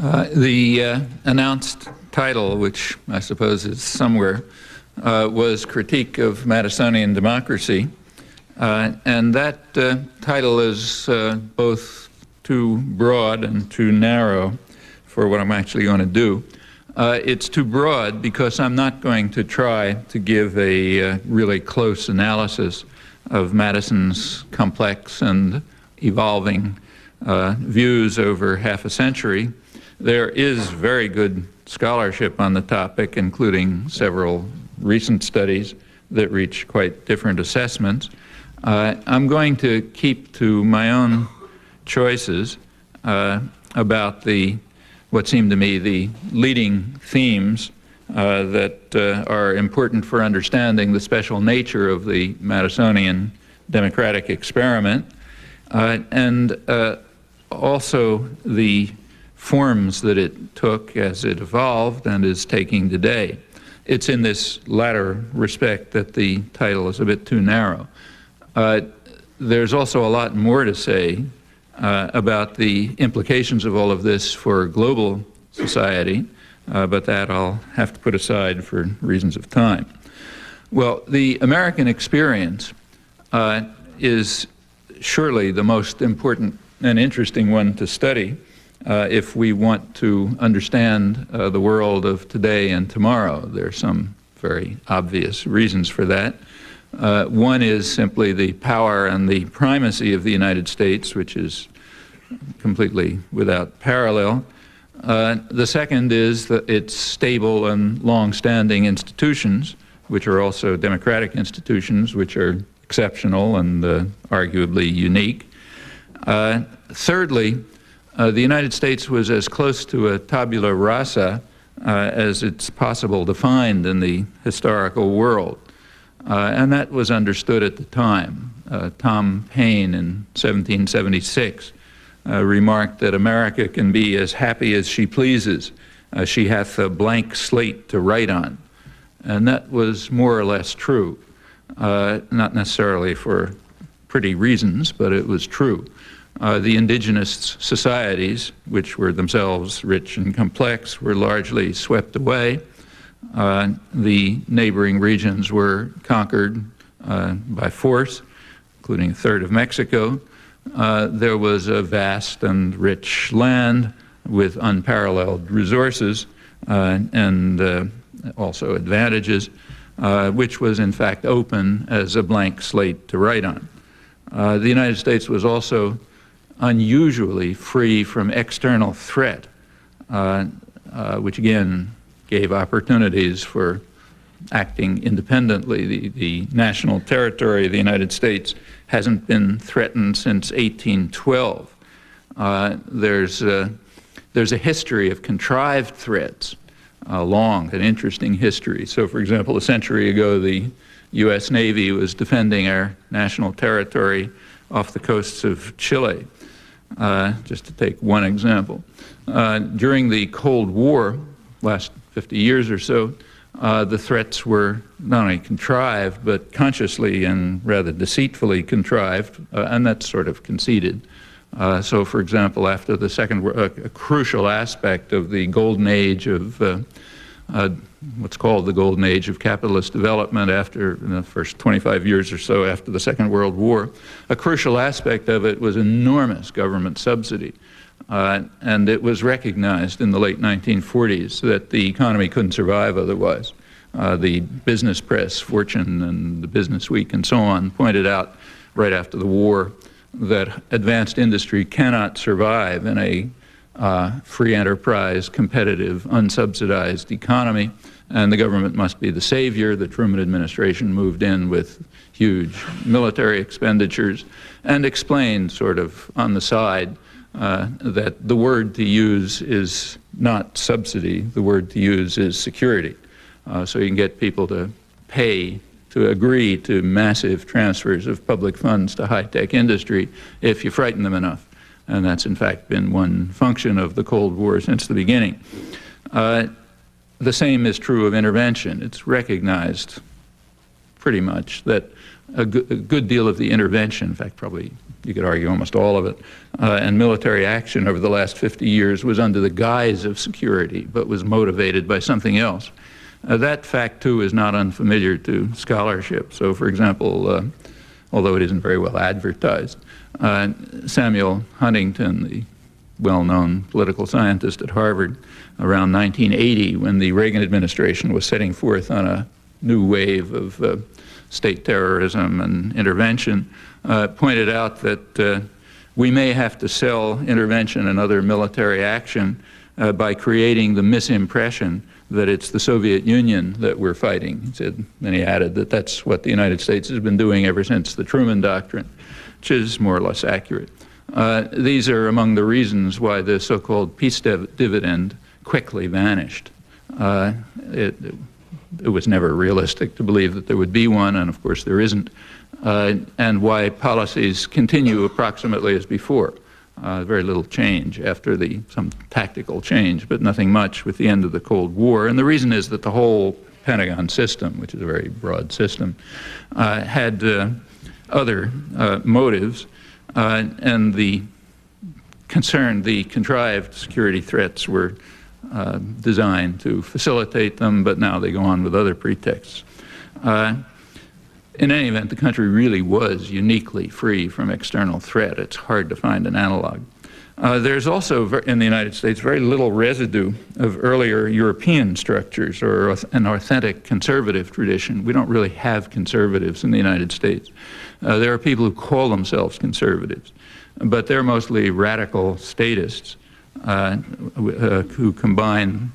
The announced title, which I suppose is somewhere, was Critique of Madisonian Democracy. And that title is both too broad and too narrow for what I'm actually going to do. It's too broad because I'm not going to try to give a really close analysis of Madison's complex and evolving views over half a century. There is very good scholarship on the topic, including several recent studies that reach quite different assessments. I'm going to keep to my own choices about what seem to me the leading themes that are important for understanding the special nature of the Madisonian democratic experiment, and also the forms that it took as it evolved and is taking today. It's in this latter respect that the title is a bit too narrow. There's also a lot more to say about the implications of all of this for global society, but that I'll have to put aside for reasons of time. Well, the American experience is surely the most important and interesting one to study if we want to understand the world of today and tomorrow. There are some very obvious reasons for that. One is simply the power and the primacy of the United States, which is completely without parallel. The second is its stable and long-standing institutions, which are also democratic institutions, which are exceptional and arguably unique. Thirdly, the United States was as close to a tabula rasa as it's possible to find in the historical world. And that was understood at the time. Tom Paine in 1776 remarked that America can be as happy as she pleases. She hath a blank slate to write on. And that was more or less true. Not necessarily for pretty reasons, but it was true. The indigenous societies, which were themselves rich and complex, were largely swept away. The neighboring regions were conquered by force, including a third of Mexico. There was a vast and rich land with unparalleled resources and also advantages, which was in fact open as a blank slate to write on. The United States was also unusually free from external threat, which again gave opportunities for acting independently. The national territory of the United States hasn't been threatened since 1812. There's a history of contrived threats, a long and interesting history. So, for example, a century ago, the U.S. Navy was defending our national territory off the coasts of Chile, just to take one example. During the Cold War, last 50 years or so, the threats were not only contrived, but consciously and rather deceitfully contrived, and that's sort of conceded. So, for example, after the Second World War, a crucial aspect of the golden age of what's called the golden age of capitalist development after the first 25 years or so after the Second World War, a crucial aspect of it was enormous government subsidy. And it was recognized in the late 1940s that the economy couldn't survive otherwise. The business press, Fortune and the Business Week and so on, pointed out right after the war that advanced industry cannot survive in a free enterprise, competitive, unsubsidized economy, and the government must be the savior. The Truman administration moved in with huge military expenditures and explained sort of on the side that the word to use is not subsidy, the word to use is security. So you can get people to pay, to agree to massive transfers of public funds to high-tech industry if you frighten them enough. And that's in fact been one function of the Cold War since the beginning. The same is true of intervention. It's recognized pretty much, that a good deal of the intervention, in fact, probably you could argue almost all of it, and military action over the last 50 years was under the guise of security, but was motivated by something else. That fact, too, is not unfamiliar to scholarship. So, for example, although it isn't very well advertised, Samuel Huntington, the well-known political scientist at Harvard, around 1980, when the Reagan administration was setting forth on a new wave of state terrorism and intervention, pointed out that we may have to sell intervention and other military action by creating the misimpression that it's the Soviet Union that we're fighting. He said, and he added that that's what the United States has been doing ever since the Truman Doctrine, which is more or less accurate. These are among the reasons why the so-called peace dividend quickly vanished. It was never realistic to believe that there would be one, and of course there isn't, and why policies continue approximately as before. Very little change after some tactical change, but nothing much with the end of the Cold War. And the reason is that the whole Pentagon system, which is a very broad system, had other motives, and the contrived security threats were designed to facilitate them, but now they go on with other pretexts. In any event, the country really was uniquely free from external threat. It's hard to find an analog. There's also, in the United States, very little residue of earlier European structures or an authentic conservative tradition. We don't really have conservatives in the United States. There are people who call themselves conservatives, but they're mostly radical statists who combine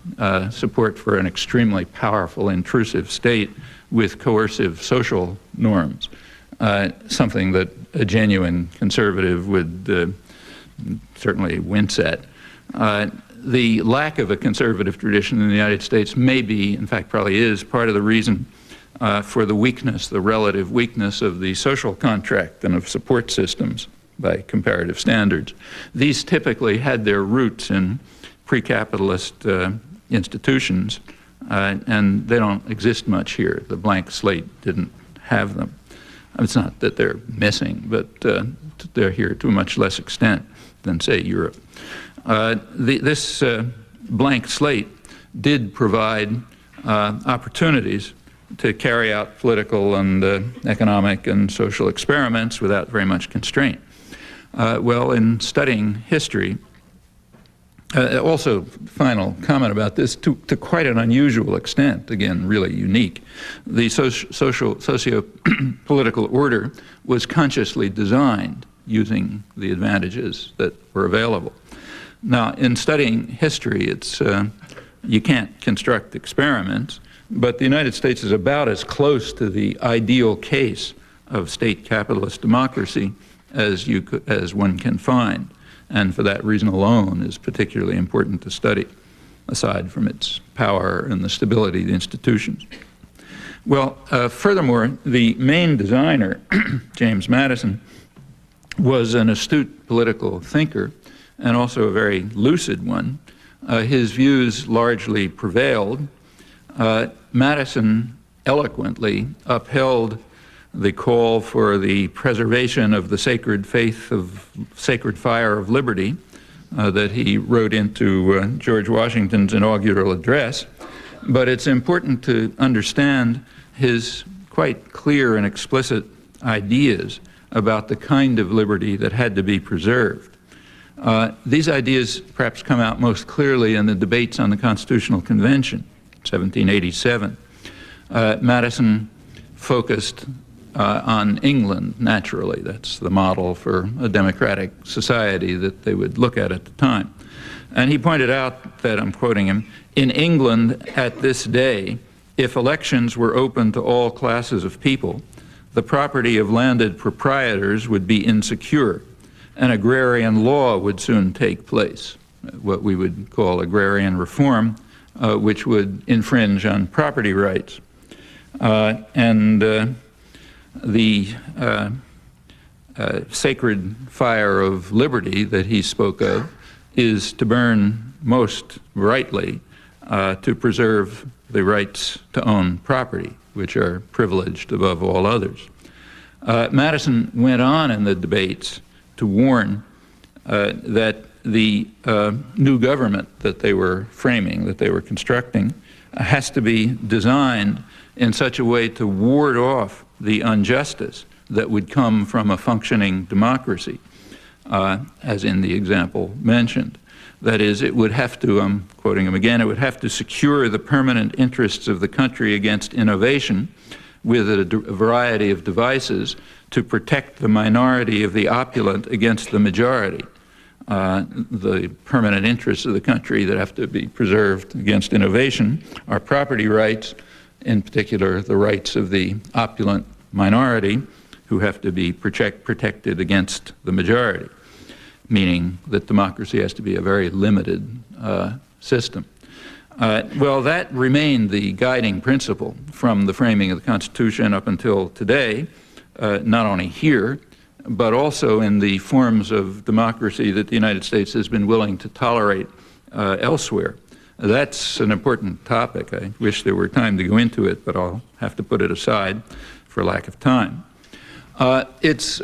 support for an extremely powerful, intrusive state with coercive social norms, something that a genuine conservative would certainly wince at. The lack of a conservative tradition in the United States may be, in fact probably is, part of the reason for the weakness, the relative weakness of the social contract and of support systems by comparative standards. These typically had their roots in pre-capitalist institutions, and they don't exist much here. The blank slate didn't have them. It's not that they're missing, but they're here to a much less extent than, say, Europe. This blank slate did provide opportunities to carry out political and economic and social experiments without very much constraint. Well, in studying history, also, final comment about this, to quite an unusual extent, again, really unique, the socio-political order was consciously designed using the advantages that were available. Now, in studying history, it's, you can't construct experiments, but the United States is about as close to the ideal case of state capitalist democracy as one can find. And for that reason alone is particularly important to study, aside from its power and the stability of the institutions. Well, furthermore, the main designer, James Madison, was an astute political thinker and also a very lucid one. His views largely prevailed. Madison eloquently upheld the call for the preservation of the sacred faith of sacred fire of liberty that he wrote into George Washington's inaugural address. But it's important to understand his quite clear and explicit ideas about the kind of liberty that had to be preserved. These ideas perhaps come out most clearly in the debates on the Constitutional Convention, 1787. Madison focused on England, naturally. That's the model for a democratic society that they would look at the time. And he pointed out that, I'm quoting him, "In England at this day, if elections were open to all classes of people, the property of landed proprietors would be insecure, and agrarian law would soon take place," what we would call agrarian reform, which would infringe on property rights. The sacred fire of liberty that he spoke of is to burn most brightly to preserve the rights to own property. which are privileged above all others. Madison went on in the debates to warn that the new government that they were framing, that they were constructing, has to be designed in such a way to ward off the injustice that would come from a functioning democracy, as in the example mentioned. That is, it would have to, I'm quoting him again, it would have to secure the permanent interests of the country against innovation with a variety of devices to protect the minority of the opulent against the majority. The permanent interests of the country that have to be preserved against innovation are property rights, in particular the rights of the opulent minority, who have to be protected against the majority, meaning that democracy has to be a very limited system. Well, that remained the guiding principle from the framing of the Constitution up until today, not only here, but also in the forms of democracy that the United States has been willing to tolerate elsewhere. That's an important topic. I wish there were time to go into it, but I'll have to put it aside for lack of time. It's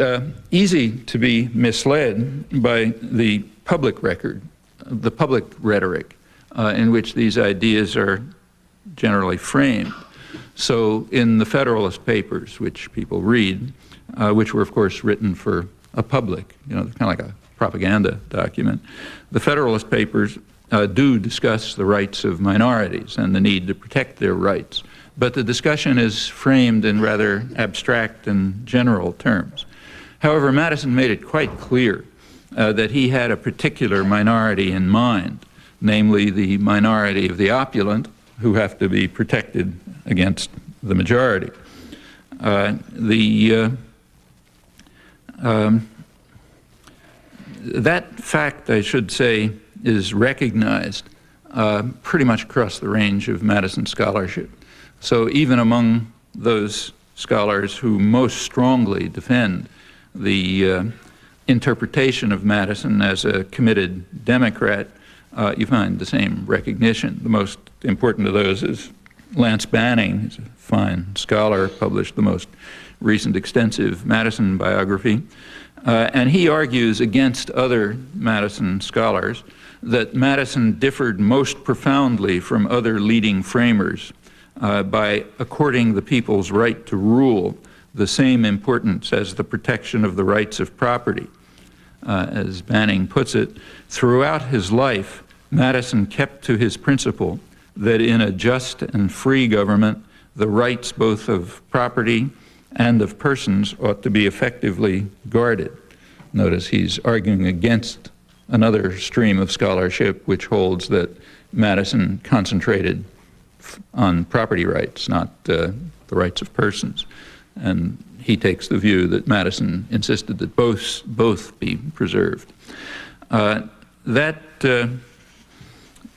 easy to be misled by the public record, the public rhetoric in which these ideas are generally framed. So in the Federalist Papers, which people read, which were of course written for a public, kind of like a propaganda document, the Federalist Papers do discuss the rights of minorities and the need to protect their rights. But the discussion is framed in rather abstract and general terms. However, Madison made it quite clear that he had a particular minority in mind, namely the minority of the opulent, who have to be protected against the majority. That fact, I should say, is recognized pretty much across the range of Madison scholarship. So even among those scholars who most strongly defend the interpretation of Madison as a committed Democrat, you find the same recognition. The most important of those is Lance Banning. He's a fine scholar, published the most recent extensive Madison biography. And he argues against other Madison scholars that Madison differed most profoundly from other leading framers by according the people's right to rule the same importance as the protection of the rights of property. As Banning puts it, throughout his life, Madison kept to his principle that in a just and free government, the rights both of property and of persons ought to be effectively guarded. Notice he's arguing against another stream of scholarship which holds that Madison concentrated on property rights, not the rights of persons. And he takes the view that Madison insisted that both be preserved.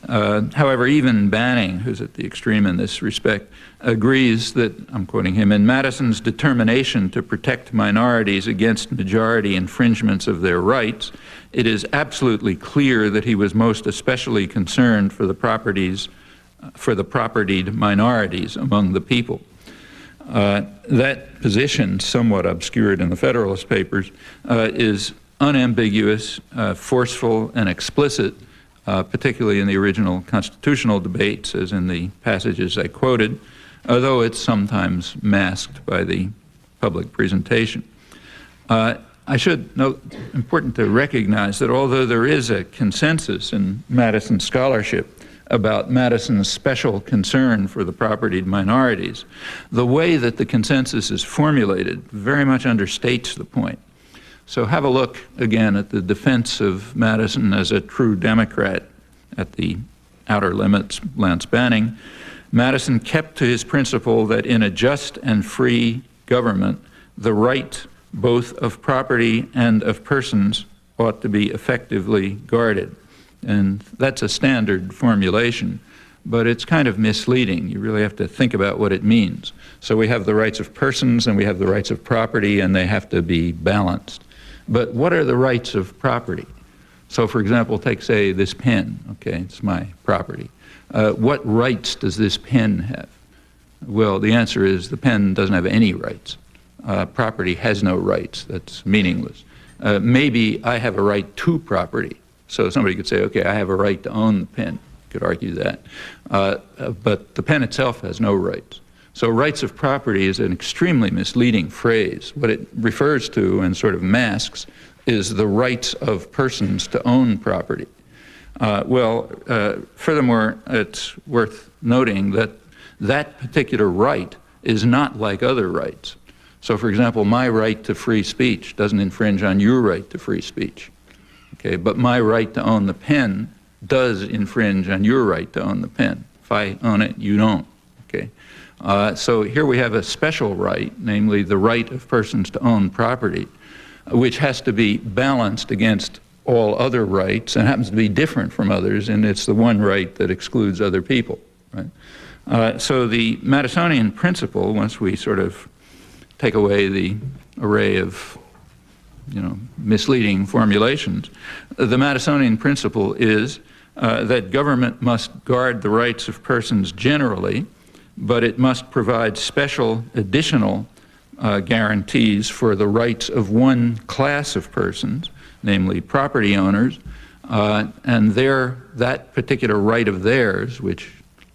However, even Banning, who's at the extreme in this respect, agrees that, I'm quoting him, in Madison's determination to protect minorities against majority infringements of their rights, it is absolutely clear that he was most especially concerned for the propertied minorities among the people. That position, somewhat obscured in the Federalist Papers, is unambiguous, forceful, and explicit, particularly in the original constitutional debates, as in the passages I quoted, although it's sometimes masked by the public presentation. I should note, important to recognize that although there is a consensus in Madison scholarship about Madison's special concern for the propertied minorities, the way that the consensus is formulated very much understates the point. So have a look again at the defense of Madison as a true Democrat at the outer limits, Lance Banning. Madison kept to his principle that in a just and free government, the right both of property and of persons ought to be effectively guarded. And that's a standard formulation, but it's kind of misleading. You really have to think about what it means. So we have the rights of persons and we have the rights of property, and they have to be balanced. But what are the rights of property? So for example, take, say, this pen, okay, it's my property. What rights does this pen have? Well, the answer is the pen doesn't have any rights. Property has no rights. That's meaningless. Maybe I have a right to property. So somebody could say, okay, I have a right to own the pen. You could argue that. But the pen itself has no rights. So rights of property is an extremely misleading phrase. What it refers to and sort of masks is the rights of persons to own property. Furthermore, it's worth noting that that particular right is not like other rights. So, for example, my right to free speech doesn't infringe on your right to free speech. Okay, but my right to own the pen does infringe on your right to own the pen. If I own it, you don't. Okay. So here we have a special right, namely the right of persons to own property, which has to be balanced against all other rights and happens to be different from others, and it's the one right that excludes other people. Right? So the Madisonian principle, once we sort of take away the array of misleading formulations, the Madisonian principle is that government must guard the rights of persons generally, but it must provide special additional guarantees for the rights of one class of persons, namely property owners, and that particular right of theirs, which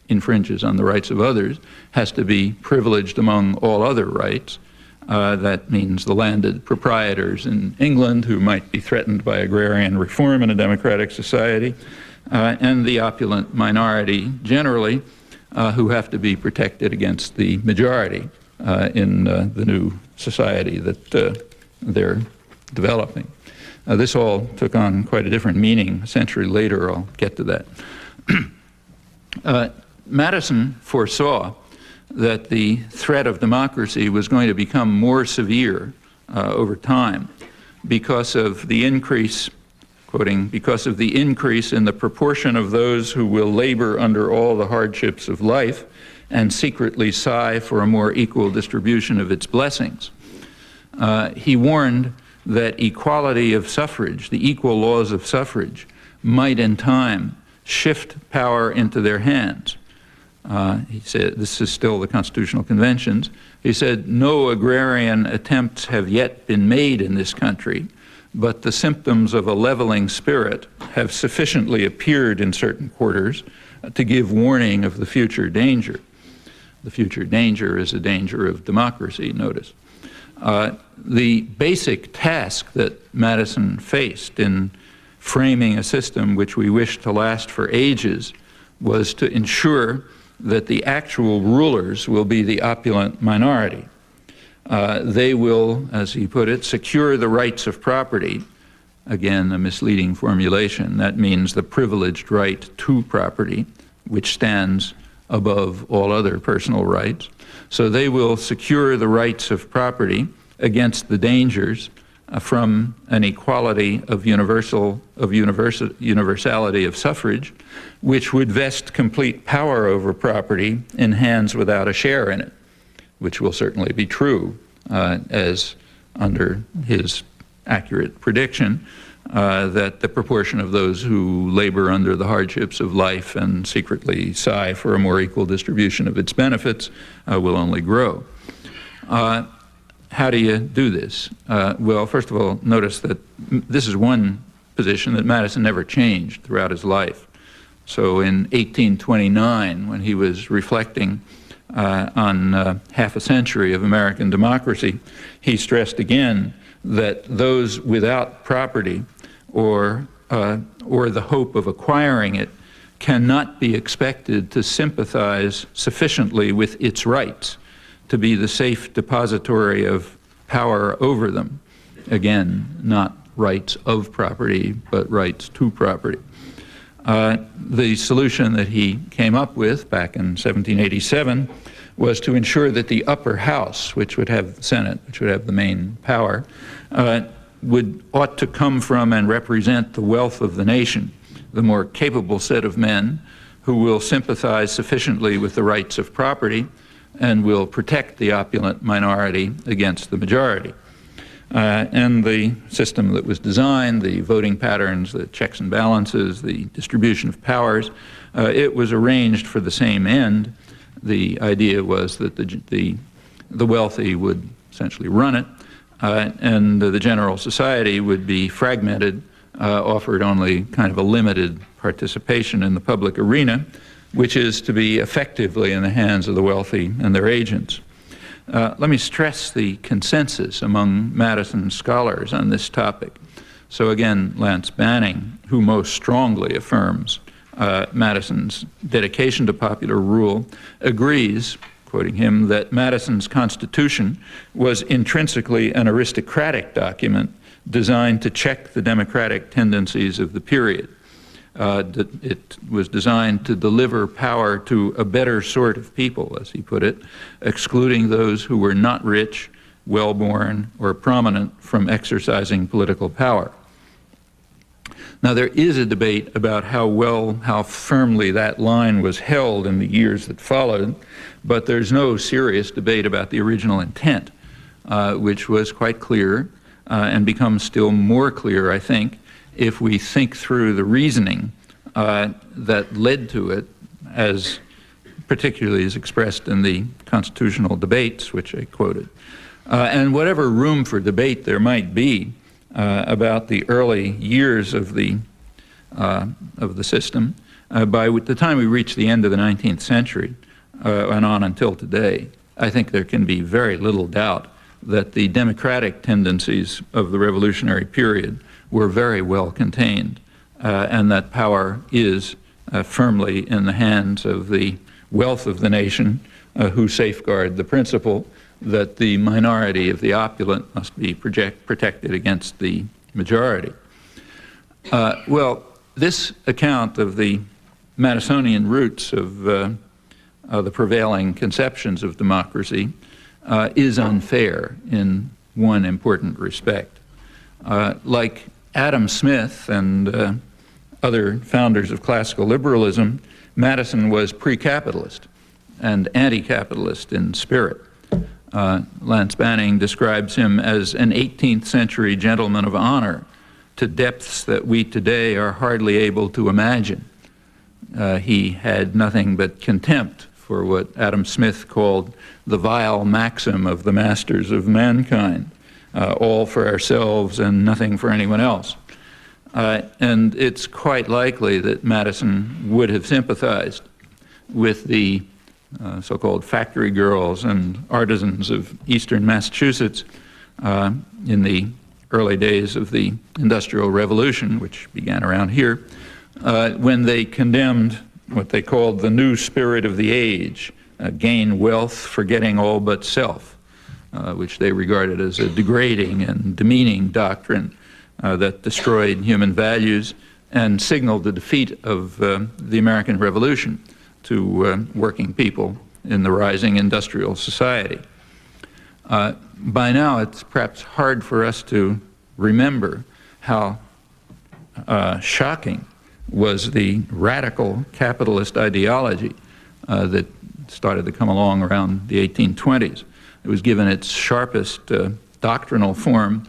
infringes on the rights of others, has to be privileged among all other rights. That means the landed proprietors in England who might be threatened by agrarian reform in a democratic society, and the opulent minority generally, who have to be protected against the majority in the new society that they're developing. This all took on quite a different meaning a century later. I'll get to that. Madison foresaw that the threat of democracy was going to become more severe over time because of the increase, quoting, because of the increase in the proportion of those who will labor under all the hardships of life and secretly sigh for a more equal distribution of its blessings. He warned that equality of suffrage, the equal laws of suffrage, might in time shift power into their hands. He said, this is still the Constitutional Conventions, he said, no agrarian attempts have yet been made in this country, but the symptoms of a leveling spirit have sufficiently appeared in certain quarters to give warning of the future danger. The future danger is a danger of democracy, notice. The basic task that Madison faced in framing a system which we wish to last for ages was to ensure that the actual rulers will be the opulent minority. They will, as he put it, secure the rights of property. Again, a misleading formulation. That means the privileged right to property, which stands above all other personal rights. So they will secure the rights of property against the dangers from an equality of universality of suffrage, which would vest complete power over property in hands without a share in it, which will certainly be true, as under his accurate prediction, that the proportion of those who labor under the hardships of life and secretly sigh for a more equal distribution of its benefits will only grow. How do you do this? Well, first of all, notice that this is one position that Madison never changed throughout his life. So in 1829, when he was reflecting on half a century of American democracy, he stressed again that those without property or the hope of acquiring it cannot be expected to sympathize sufficiently with its rights to be the safe depository of power over them. Again, not rights of property, but rights to property. The solution that he came up with back in 1787 was to ensure that the upper house, which would have the Senate, which would have the main power, ought to come from and represent the wealth of the nation, the more capable set of men who will sympathize sufficiently with the rights of property and will protect the opulent minority against the majority. And the system that was designed, the voting patterns, the checks and balances, the distribution of powers, it was arranged for the same end, the idea was that the wealthy would essentially run it, and the general society would be fragmented, offered only kind of a limited participation in the public arena, which is to be effectively in the hands of the wealthy and their agents. Let me stress the consensus among Madison scholars on this topic. So again, Lance Banning, who most strongly affirms Madison's dedication to popular rule, agrees, quoting him, that Madison's Constitution was intrinsically an aristocratic document designed to check the democratic tendencies of the period. It was designed to deliver power to a better sort of people, as he put it, excluding those who were not rich, well-born, or prominent from exercising political power. Now, there is a debate about how firmly that line was held in the years that followed, but there's no serious debate about the original intent, which was quite clear and becomes still more clear, I think, if we think through the reasoning that led to it, as particularly is expressed in the constitutional debates, which I quoted. And whatever room for debate there might be about the early years of the system, by the time we reach the end of the 19th century and on until today, I think there can be very little doubt that the democratic tendencies of the revolutionary period were very well contained, and that power is firmly in the hands of the wealth of the nation, who safeguard the principle that the minority of the opulent must be protected against the majority. Well, this account of the Madisonian roots of the prevailing conceptions of democracy is unfair in one important respect. Like Adam Smith and other founders of classical liberalism, Madison was pre-capitalist and anti-capitalist in spirit. Lance Banning describes him as an 18th century gentleman of honor to depths that we today are hardly able to imagine. He had nothing but contempt for what Adam Smith called the vile maxim of the masters of mankind, all for ourselves and nothing for anyone else. And it's quite likely that Madison would have sympathized with the so-called factory girls and artisans of eastern Massachusetts in the early days of the Industrial Revolution, which began around here, when they condemned what they called the new spirit of the age, gain wealth, forgetting all but self, which they regarded as a degrading and demeaning doctrine that destroyed human values and signaled the defeat of the American Revolution to working people in the rising industrial society. By now, it's perhaps hard for us to remember how shocking was the radical capitalist ideology that started to come along around the 1820s. It was given its sharpest doctrinal form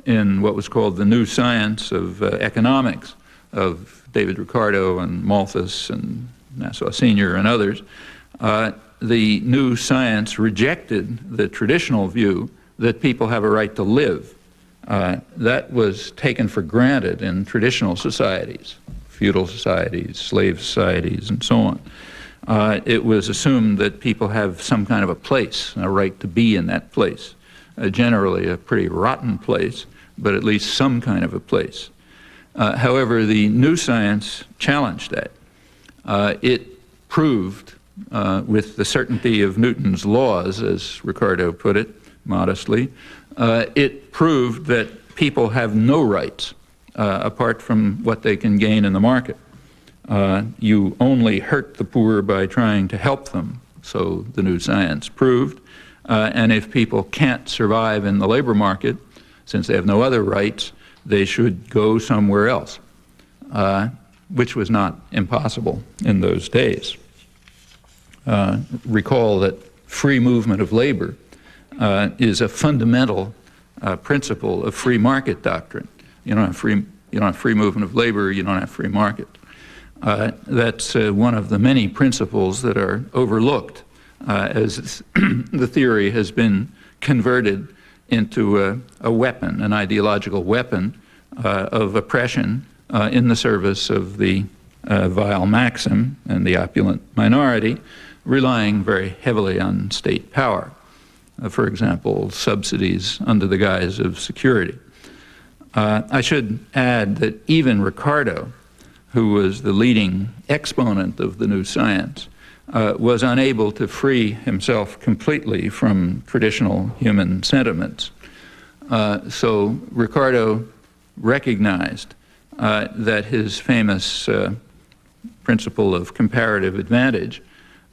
in what was called the new science of economics of David Ricardo and Malthus and Nassau Sr. and others. The new science rejected the traditional view that people have a right to live. That was taken for granted in traditional societies, feudal societies, slave societies, and so on. It was assumed that people have some kind of a place, a right to be in that place, generally a pretty rotten place, but at least some kind of a place. However, the new science challenged that. It proved, with the certainty of Newton's laws, as Ricardo put it modestly, it proved that people have no rights apart from what they can gain in the market. You only hurt the poor by trying to help them, so the new science proved. And if people can't survive in the labor market, since they have no other rights, they should go somewhere else, which was not impossible in those days. Recall that free movement of labor is a fundamental principle of free market doctrine. You don't have free movement of labor, you don't have free market. That's one of the many principles that are overlooked as the theory has been converted into a weapon, an ideological weapon of oppression in the service of the vile maxim and the opulent minority, relying very heavily on state power. For example, subsidies under the guise of security. I should add that even Ricardo, who was the leading exponent of the new science, was unable to free himself completely from traditional human sentiments. So Ricardo recognized that his famous principle of comparative advantage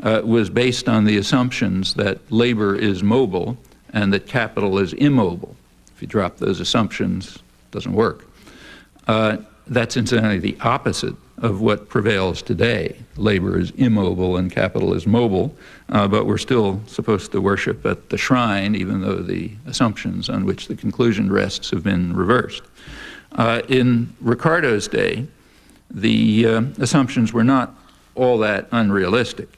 was based on the assumptions that labor is mobile and that capital is immobile. If you drop those assumptions, it doesn't work. That's incidentally the opposite of what prevails today. Labor is immobile and capital is mobile, but we're still supposed to worship at the shrine, even though the assumptions on which the conclusion rests have been reversed. In Ricardo's day, the assumptions were not all that unrealistic.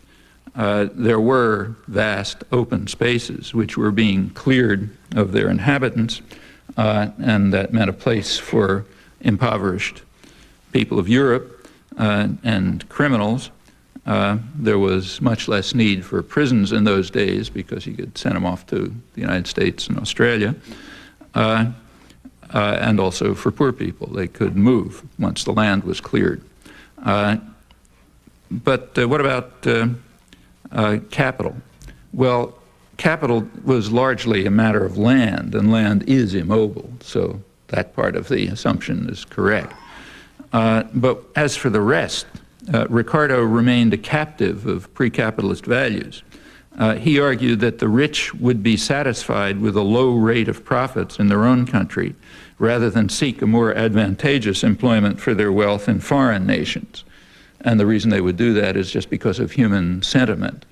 There were vast open spaces which were being cleared of their inhabitants, and that meant a place for impoverished people of Europe and criminals. There was much less need for prisons in those days because you could send them off to the United States and Australia, and also for poor people. They could move once the land was cleared. But what about capital? Well, capital was largely a matter of land, and land is immobile, so that part of the assumption is correct. But as for the rest, Ricardo remained a captive of pre-capitalist values. He argued that the rich would be satisfied with a low rate of profits in their own country rather than seek a more advantageous employment for their wealth in foreign nations. And the reason they would do that is just because of human sentiment,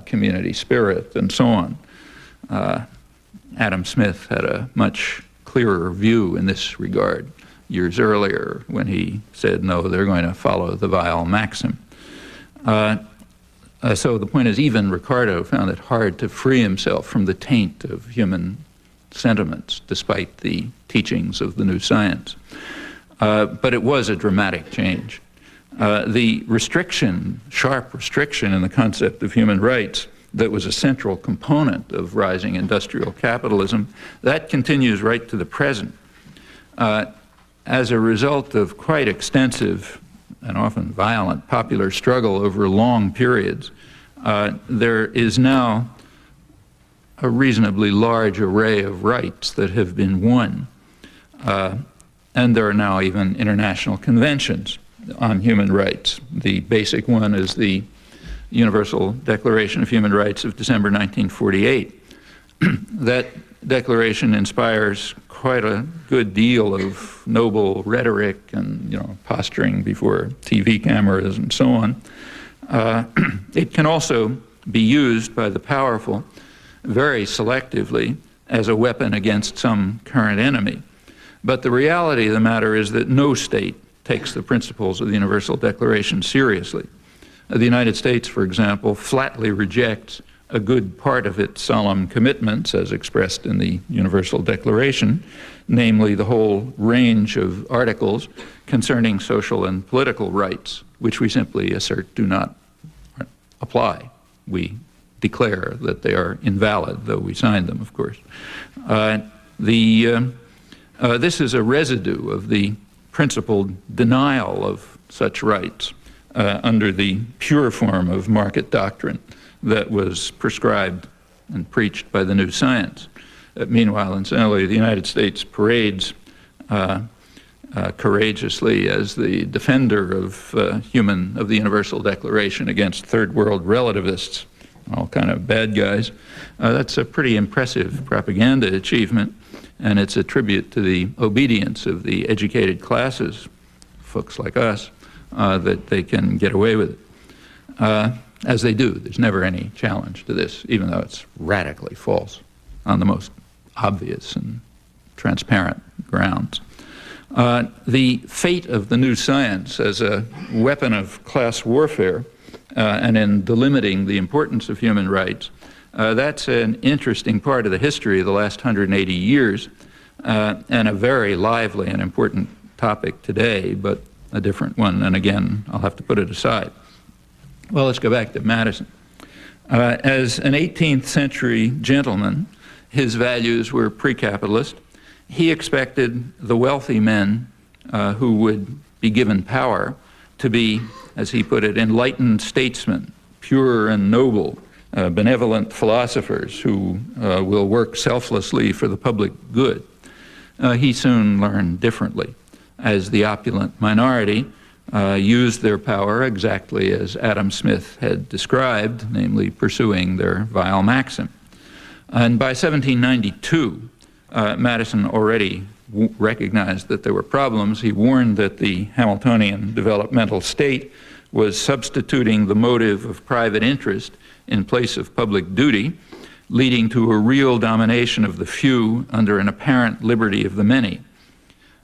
community spirit, and so on. Adam Smith had a much clearer view in this regard years earlier when he said, no, they're going to follow the vile maxim. So the point is, even Ricardo found it hard to free himself from the taint of human sentiments, despite the teachings of the new science. But it was a dramatic change. The restriction, sharp restriction in the concept of human rights that was a central component of rising industrial capitalism, that continues right to the present. As a result of quite extensive and often violent popular struggle over long periods, there is now a reasonably large array of rights that have been won. And there are now even international conventions on human rights. The basic one is the Universal Declaration of Human Rights of December 1948. That declaration inspires quite a good deal of noble rhetoric and, posturing before TV cameras and so on. It can also be used by the powerful very selectively as a weapon against some current enemy. But the reality of the matter is that no state takes the principles of the Universal Declaration seriously. The United States, for example, flatly rejects a good part of its solemn commitments as expressed in the Universal Declaration, namely the whole range of articles concerning social and political rights, which we simply assert do not apply. We declare that they are invalid, though we signed them, of course. This is a residue of the principled denial of such rights under the pure form of market doctrine that was prescribed and preached by the new science. Meanwhile, incidentally, the United States parades courageously as the defender of the Universal Declaration against third world relativists, all kind of bad guys. That's a pretty impressive propaganda achievement, and it's a tribute to the obedience of the educated classes, folks like us, that they can get away with it. As they do. There's never any challenge to this, even though it's radically false on the most obvious and transparent grounds. The fate of the new science as a weapon of class warfare and in delimiting the importance of human rights. That's an interesting part of the history of the last 180 years, and a very lively and important topic today, but a different one, and again, I'll have to put it aside. Well, let's go back to Madison. As an 18th century gentleman, his values were pre-capitalist. He expected the wealthy men who would be given power to be, as he put it, enlightened statesmen, pure and noble, benevolent philosophers who will work selflessly for the public good. He soon learned differently, as the opulent minority used their power exactly as Adam Smith had described, namely pursuing their vile maxim. And by 1792, Madison already recognized that there were problems. He warned that the Hamiltonian developmental state was substituting the motive of private interest in place of public duty, leading to a real domination of the few under an apparent liberty of the many.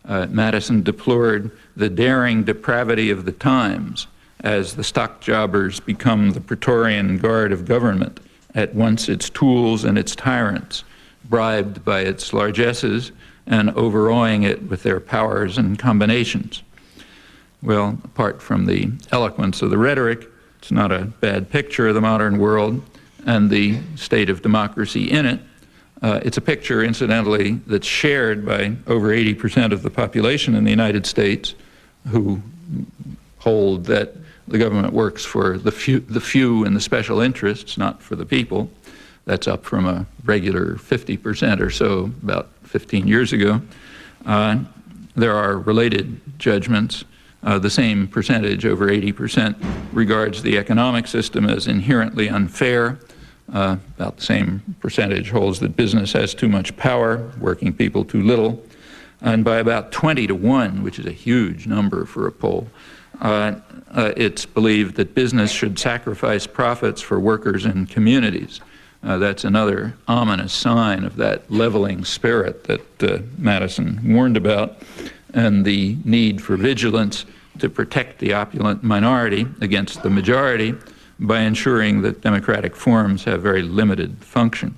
Madison deplored the daring depravity of the times as the stock jobbers become the Praetorian Guard of government, at once its tools and its tyrants, bribed by its largesses and overawing it with their powers and combinations. Well, apart from the eloquence of the rhetoric, it's not a bad picture of the modern world and the state of democracy in it. It's a picture, incidentally, that's shared by over 80% of the population in the United States, who hold that the government works for the few and the special interests, not for the people. That's up from a regular 50% or so about 15 years ago. There are related judgments. The same percentage, over 80%, regards the economic system as inherently unfair. About the same percentage holds that business has too much power, working people too little. And by about 20 to 1, which is a huge number for a poll, it's believed that business should sacrifice profits for workers and communities. That's another ominous sign of that leveling spirit that Madison warned about, and the need for vigilance to protect the opulent minority against the majority by ensuring that democratic forms have very limited function.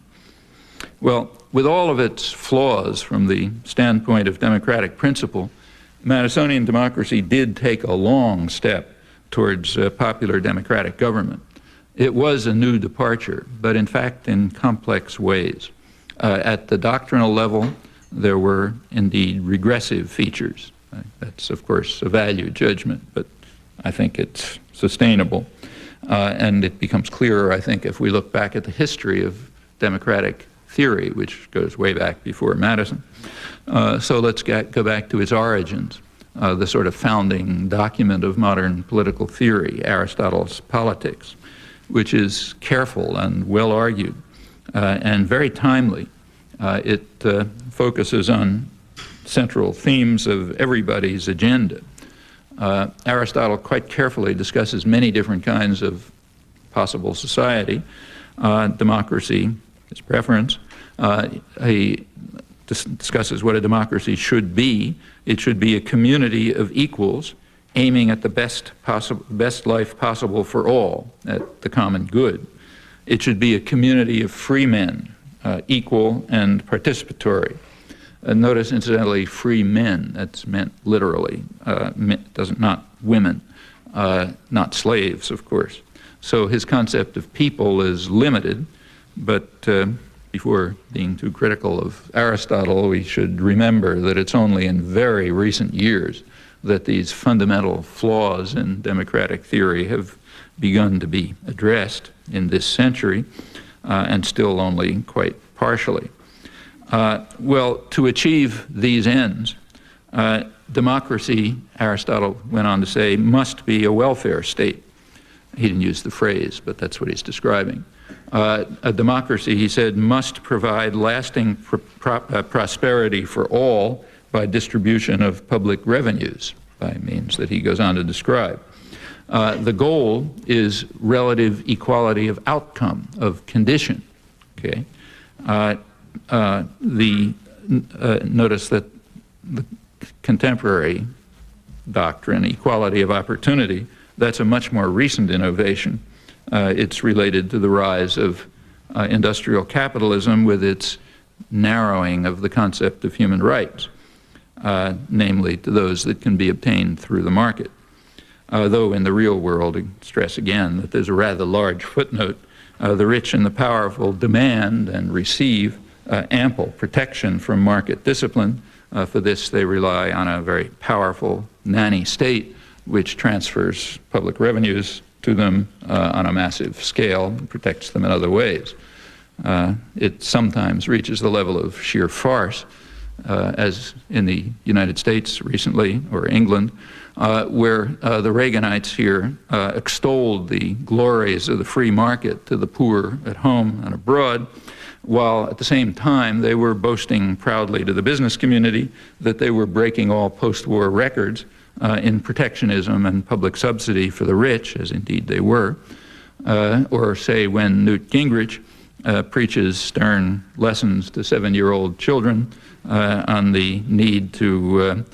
Well, with all of its flaws from the standpoint of democratic principle, Madisonian democracy did take a long step towards popular democratic government. It was a new departure, but in fact in complex ways. At the doctrinal level, there were indeed regressive features. That's, of course, a value judgment, but I think it's sustainable. And it becomes clearer, I think, if we look back at the history of democratic theory, which goes way back before Madison. So let's go back to its origins, the sort of founding document of modern political theory, Aristotle's Politics, which is careful and well argued and very timely. It focuses on central themes of everybody's agenda. Aristotle quite carefully discusses many different kinds of possible society. Democracy, his preference. He discusses what a democracy should be. It should be a community of equals aiming at the best life possible for all, at the common good. It should be a community of free men, equal and participatory. Notice, incidentally, free men, that's meant literally, not women, not slaves, of course. So his concept of people is limited, but before being too critical of Aristotle, we should remember that it's only in very recent years that these fundamental flaws in democratic theory have begun to be addressed in this century, and still only quite partially. Well, to achieve these ends, democracy, Aristotle went on to say, must be a welfare state. He didn't use the phrase, but that's what he's describing. A democracy, he said, must provide lasting prosperity for all by distribution of public revenues, by means that he goes on to describe. The goal is relative equality of outcome, of condition, okay? Notice that the contemporary doctrine, equality of opportunity, That's a much more recent innovation. It's related to the rise of industrial capitalism with its narrowing of the concept of human rights, namely to those that can be obtained through the market. Though in the real world, I stress again that there's a rather large footnote. The rich and the powerful demand and receive ample protection from market discipline. For this, they rely on a very powerful nanny state, which transfers public revenues to them on a massive scale and protects them in other ways. It sometimes reaches the level of sheer farce, as in the United States recently, or England, where the Reaganites here extolled the glories of the free market to the poor at home and abroad, while at the same time they were boasting proudly to the business community that they were breaking all post-war records in protectionism and public subsidy for the rich, as indeed they were. Or say when Newt Gingrich preaches stern lessons to 7-year-old children on the need to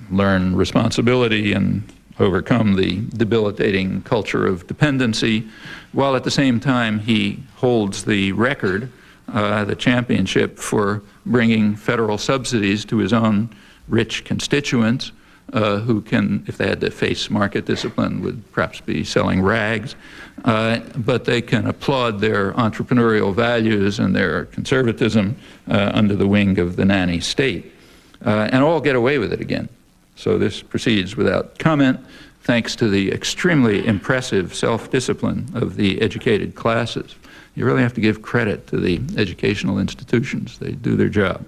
learn responsibility and overcome the debilitating culture of dependency, while at the same time he holds the record, the championship for bringing federal subsidies to his own rich constituents, who can, if they had to face market discipline, would perhaps be selling rags, but they can applaud their entrepreneurial values and their conservatism under the wing of the nanny state, and all get away with it again. So this proceeds without comment, thanks to the extremely impressive self-discipline of the educated classes. You really have to give credit to the educational institutions. They do their job.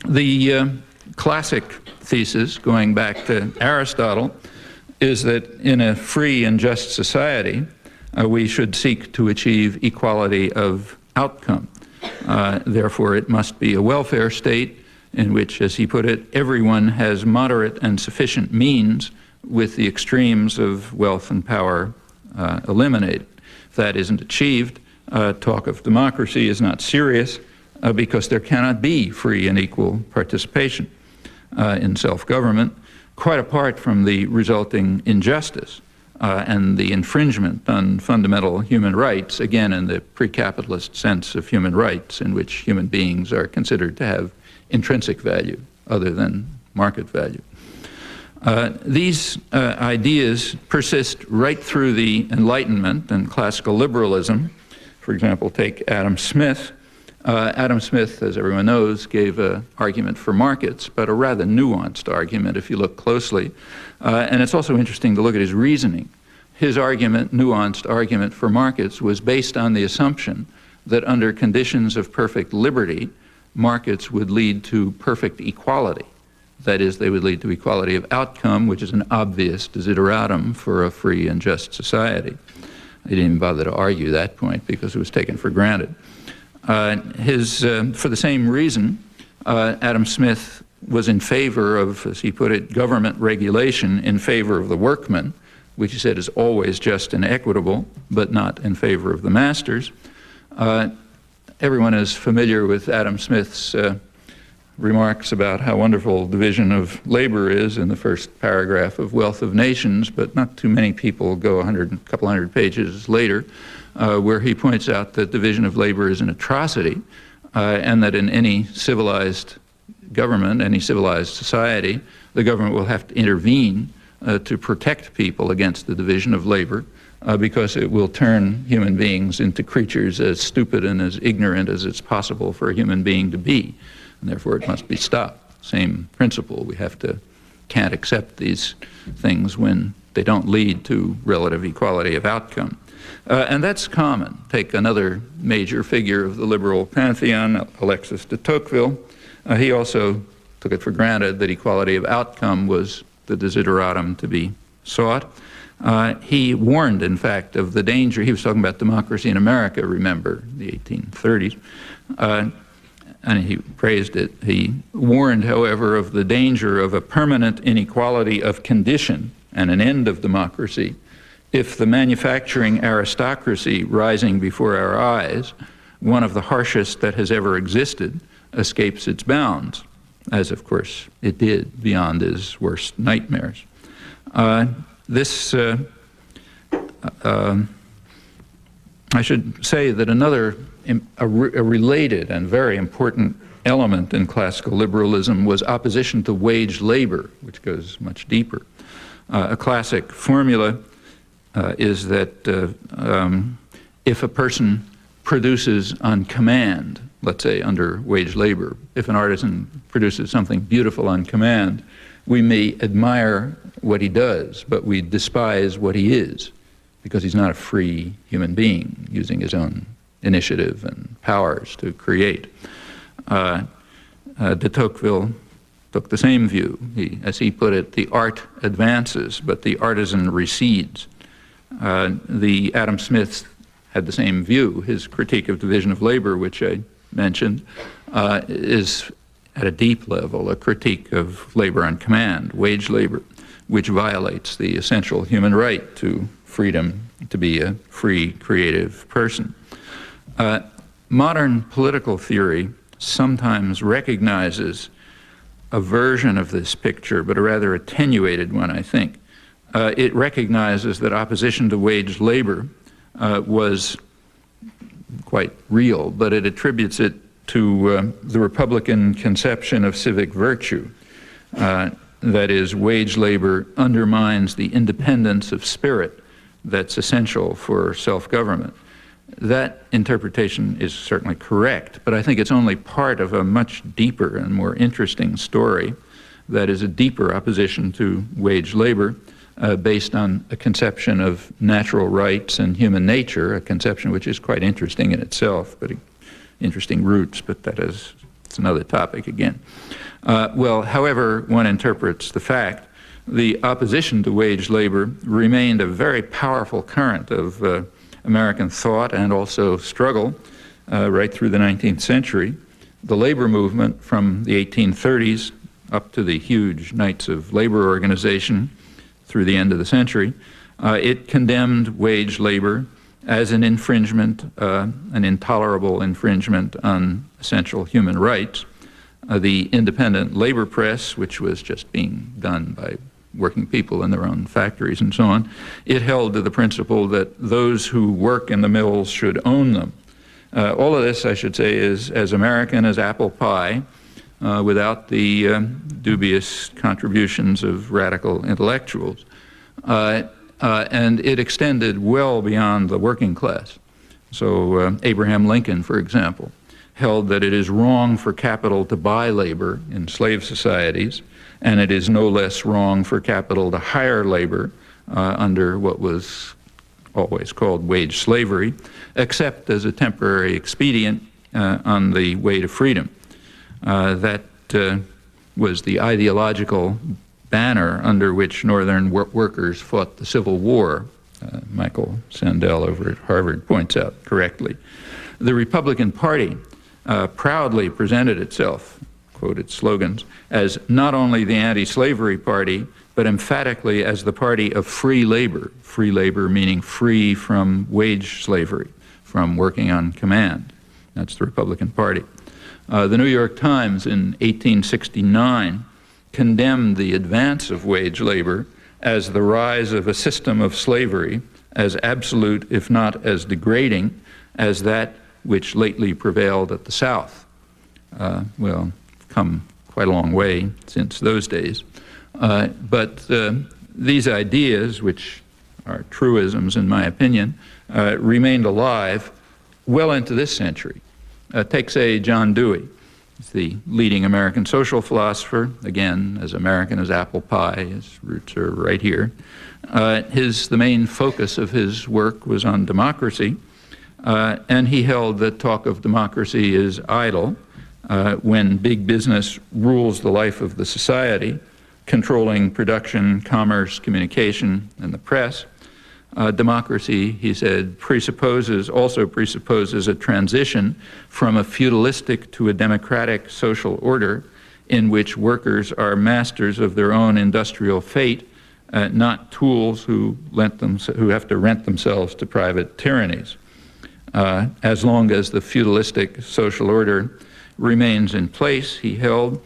The classic thesis, going back to Aristotle, is that in a free and just society, we should seek to achieve equality of outcome. Therefore, it must be a welfare state in which, as he put it, everyone has moderate and sufficient means with the extremes of wealth and power eliminated. If that isn't achieved, talk of democracy is not serious because there cannot be free and equal participation in self-government, quite apart from the resulting injustice and the infringement on fundamental human rights, again in the pre-capitalist sense of human rights, in which human beings are considered to have intrinsic value other than market value. These ideas persist right through the Enlightenment and classical liberalism. For example, take Adam Smith. Adam Smith, as everyone knows, gave an argument for markets, but a rather nuanced argument if you look closely. And it's also interesting to look at his reasoning. His argument, nuanced argument for markets, was based on the assumption that under conditions of perfect liberty, markets would lead to perfect equality. That is, they would lead to equality of outcome, which is an obvious desideratum for a free and just society. I didn't even bother to argue that point because it was taken for granted. For the same reason, Adam Smith was in favor of, as he put it, government regulation in favor of the workman, which he said is always just and equitable, but not in favor of the masters. Everyone is familiar with Adam Smith's remarks about how wonderful division of labor is in the first paragraph of Wealth of Nations, but not too many people go a couple hundred pages later, where he points out that division of labor is an atrocity, and that in any civilized government, any civilized society, the government will have to intervene to protect people against the division of labor, because it will turn human beings into creatures as stupid and as ignorant as it's possible for a human being to be, and therefore it must be stopped. Same principle. We can't accept these things when they don't lead to relative equality of outcome. And that's common. Take another major figure of the liberal pantheon, Alexis de Tocqueville. He also took it for granted that equality of outcome was the desideratum to be sought. He warned, in fact, of the danger. He was talking about democracy in America, remember, the 1830s, and he praised it. He warned, however, of the danger of a permanent inequality of condition and an end of democracy if the manufacturing aristocracy rising before our eyes, one of the harshest that has ever existed, escapes its bounds, as of course it did beyond his worst nightmares. I should say that another a related and very important element in classical liberalism was opposition to wage labor, which goes much deeper. A classic formula is that if a person produces on command, let's say under wage labor, if an artisan produces something beautiful on command, we may admire what he does, but we despise what he is, because he's not a free human being using his own initiative and powers to create. De Tocqueville took the same view. As he put it, the art advances, but the artisan recedes. The Adam Smith had the same view. His critique of division of labor, which I mentioned, is at a deep level a critique of labor on command, wage labor, which violates the essential human right to freedom to be a free, creative person. Modern political theory sometimes recognizes a version of this picture, but a rather attenuated one, I think. It recognizes that opposition to wage labor was quite real, but it attributes it to the Republican conception of civic virtue. That is, wage labor undermines the independence of spirit that's essential for self-government. That interpretation is certainly correct, but I think it's only part of a much deeper and more interesting story that is a deeper opposition to wage labor based on a conception of natural rights and human nature, a conception which is quite interesting in itself, but interesting roots, but it's another topic again. Well, however one interprets the fact, the opposition to wage labor remained a very powerful current of American thought and also struggle right through the 19th century. The labor movement from the 1830s up to the huge Knights of Labor organization through the end of the century, it condemned wage labor as an infringement, an intolerable infringement on essential human rights. The independent labor press, which was just being done by working people in their own factories and so on, it held to the principle that those who work in the mills should own them. All of this, I should say, is as American as apple pie, without the dubious contributions of radical intellectuals. And it extended well beyond the working class. So Abraham Lincoln, for example, held that it is wrong for capital to buy labor in slave societies, and it is no less wrong for capital to hire labor under what was always called wage slavery, except as a temporary expedient on the way to freedom. That was the ideological banner under which Northern workers fought the Civil War, Michael Sandel over at Harvard points out correctly. The Republican Party proudly presented itself, quoted slogans, as not only the anti-slavery party, but emphatically as the party of free labor meaning free from wage slavery, from working on command. That's the Republican Party. The New York Times in 1869 condemned the advance of wage labor as the rise of a system of slavery as absolute, if not as degrading, as that which lately prevailed at the South. Well, come quite a long way since those days. But these ideas, which are truisms in my opinion, remained alive well into this century. Take, say, John Dewey. He's the leading American social philosopher, again, as American as apple pie. His roots are right here. The main focus of his work was on democracy, and he held that talk of democracy is idle when big business rules the life of the society, controlling production, commerce, communication, and the press. Democracy, he said, also presupposes a transition from a feudalistic to a democratic social order in which workers are masters of their own industrial fate, not tools who have to rent themselves to private tyrannies. As long as the feudalistic social order remains in place, he held,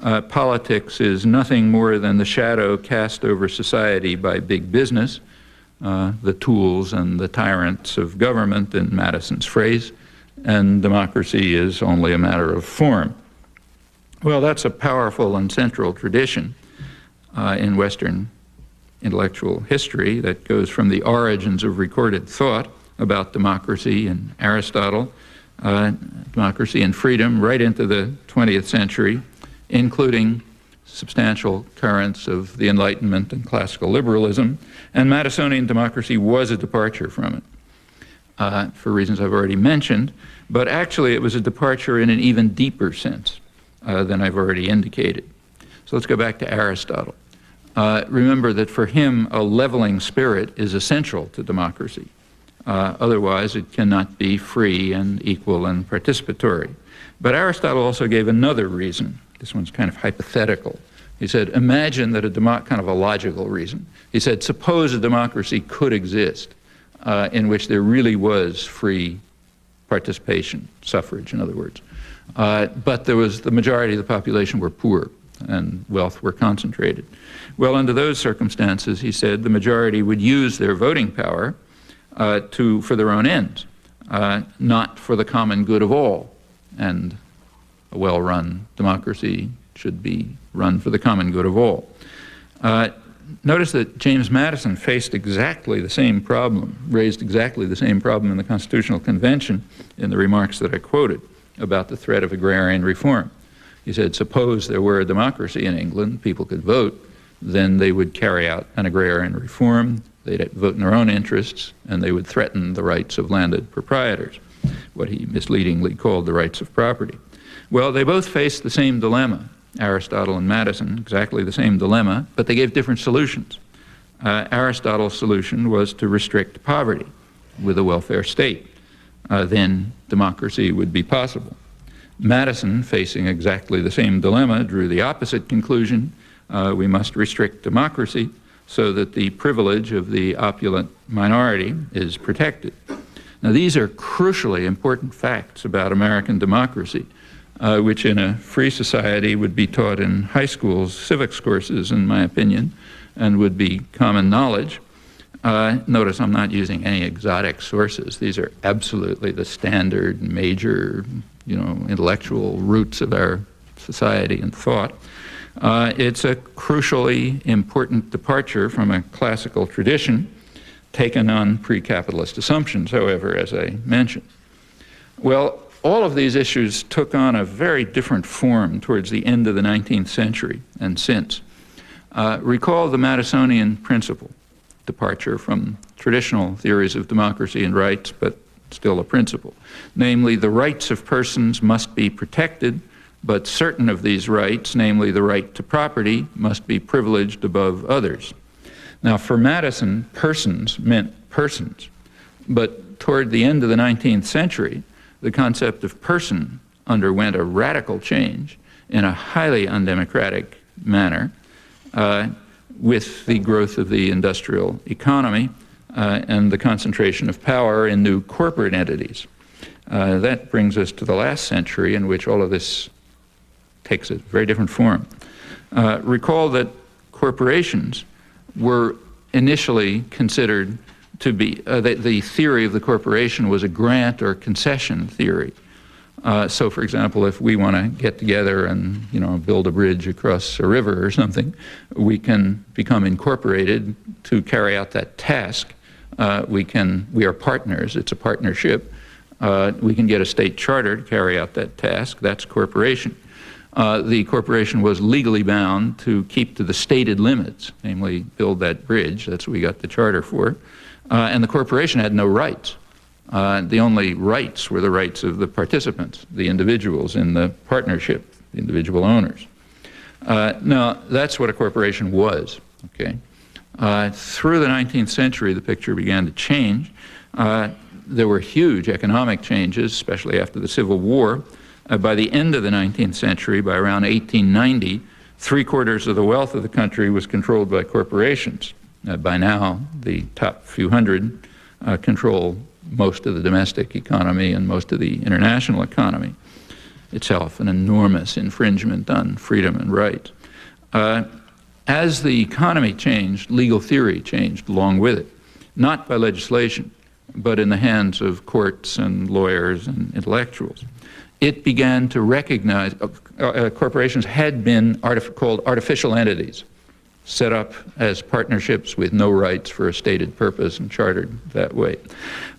politics is nothing more than the shadow cast over society by big business, the tools and the tyrants of government, in Madison's phrase, and democracy is only a matter of form. Well, that's a powerful and central tradition in Western intellectual history that goes from the origins of recorded thought about democracy and Aristotle, democracy and freedom, right into the 20th century, including substantial currents of the Enlightenment and classical liberalism, and Madisonian democracy was a departure from it, for reasons I've already mentioned, but actually it was a departure in an even deeper sense than I've already indicated. So let's go back to Aristotle. Remember that for him, a leveling spirit is essential to democracy. Otherwise, it cannot be free and equal and participatory. But Aristotle also gave another reason. This one's kind of hypothetical. He said, imagine that kind of a logical reason. He said, suppose a democracy could exist in which there really was free participation, suffrage, in other words. But the majority of the population were poor and wealth were concentrated. Well, under those circumstances, he said, the majority would use their voting power for their own ends, not for the common good of all. And a well-run democracy should be run for the common good of all. Notice that James Madison faced exactly the same problem, raised exactly the same problem in the Constitutional Convention in the remarks that I quoted about the threat of agrarian reform. He said, suppose there were a democracy in England, people could vote, then they would carry out an agrarian reform, they'd vote in their own interests, and they would threaten the rights of landed proprietors, what he misleadingly called the rights of property. Well, they both faced the same dilemma, Aristotle and Madison, exactly the same dilemma, but they gave different solutions. Aristotle's solution was to restrict poverty with a welfare state. Then democracy would be possible. Madison, facing exactly the same dilemma, drew the opposite conclusion. We must restrict democracy so that the privilege of the opulent minority is protected. Now, these are crucially important facts about American democracy, which in a free society would be taught in high schools, civics courses, in my opinion, and would be common knowledge. Notice I'm not using any exotic sources. These are absolutely the standard major, intellectual roots of our society and thought. It's a crucially important departure from a classical tradition taken on pre-capitalist assumptions, however, as I mentioned. Well, all of these issues took on a very different form towards the end of the 19th century and since. Recall the Madisonian principle, departure from traditional theories of democracy and rights, but still a principle. Namely, the rights of persons must be protected, but certain of these rights, namely the right to property, must be privileged above others. Now, for Madison, persons meant persons, but toward the end of the 19th century, the concept of person underwent a radical change in a highly undemocratic manner with the growth of the industrial economy and the concentration of power in new corporate entities. That brings us to the last century in which all of this takes a very different form. Recall that corporations were initially considered to be, the theory of the corporation was a grant or concession theory. So, for example, if we want to get together and build a bridge across a river or something, we can become incorporated to carry out that task. We are partners. It's a partnership. We can get a state charter to carry out that task. That's corporation. The corporation was legally bound to keep to the stated limits, namely build that bridge. That's what we got the charter for. And the corporation had no rights. The only rights were the rights of the participants, the individuals in the partnership, the individual owners. Now, that's what a corporation was, okay? Through the 19th century, the picture began to change. There were huge economic changes, especially after the Civil War. By the end of the 19th century, by around 1890, 3/4 of the wealth of the country was controlled by corporations. By now, the top few hundred control most of the domestic economy and most of the international economy. itself an enormous infringement on freedom and rights. As the economy changed, legal theory changed along with it, not by legislation, but in the hands of courts and lawyers and intellectuals. It began to recognize corporations had been called artificial entities, set up as partnerships with no rights for a stated purpose and chartered that way.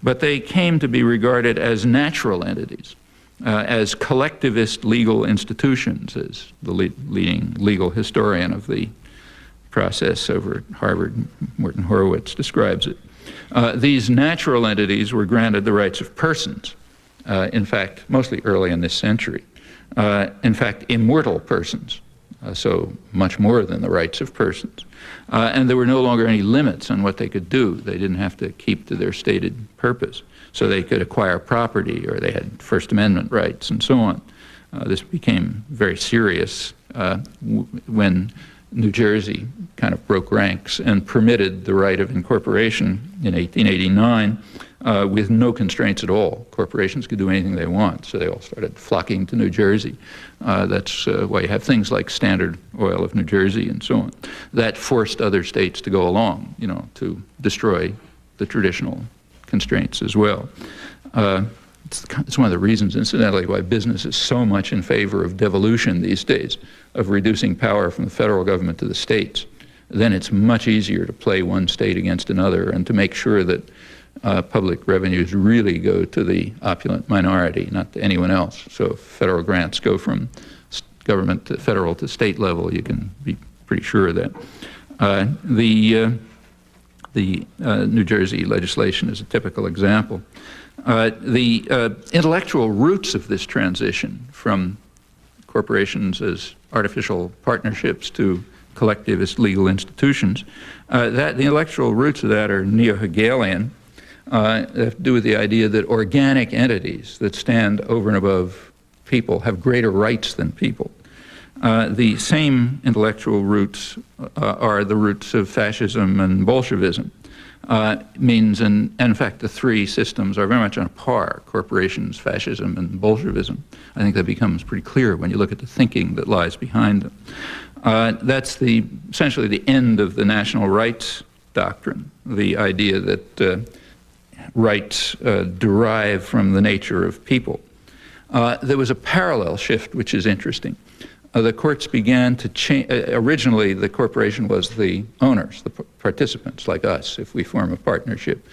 But they came to be regarded as natural entities, as collectivist legal institutions, as the leading legal historian of the process over at Harvard, Morton Horowitz, describes it. These natural entities were granted the rights of persons, in fact, mostly early in this century. In fact, immortal persons, so much more than the rights of persons. And there were no longer any limits on what they could do. They didn't have to keep to their stated purpose. So they could acquire property, or they had First Amendment rights, and so on. This became very serious when New Jersey kind of broke ranks and permitted the right of incorporation in 1889 with no constraints at all. Corporations could do anything they want, so they all started flocking to New Jersey. That's why you have things like Standard Oil of New Jersey and so on. That forced other states to go along, you know, to destroy the traditional constraints as well. It's one of the reasons, incidentally, why business is so much in favor of devolution these days, of reducing power from the federal government to the states. Then it's much easier to play one state against another and to make sure that public revenues really go to the opulent minority, not to anyone else. So if federal grants go from government to federal to state level, you can be pretty sure of that. The New Jersey legislation is a typical example. The intellectual roots of this transition from corporations as artificial partnerships to collectivist legal institutions, the intellectual roots of that are neo-Hegelian. Have to do with the idea that organic entities that stand over and above people have greater rights than people. The same intellectual roots are the roots of fascism and Bolshevism. In fact, the three systems are very much on a par, corporations, fascism, and Bolshevism. I think that becomes pretty clear when you look at the thinking that lies behind them. That's essentially the end of the national rights doctrine, the idea that rights derive from the nature of people. There was a parallel shift, which is interesting. The courts began to change. Originally, the corporation was the owners, the participants, like us, if we form a partnership.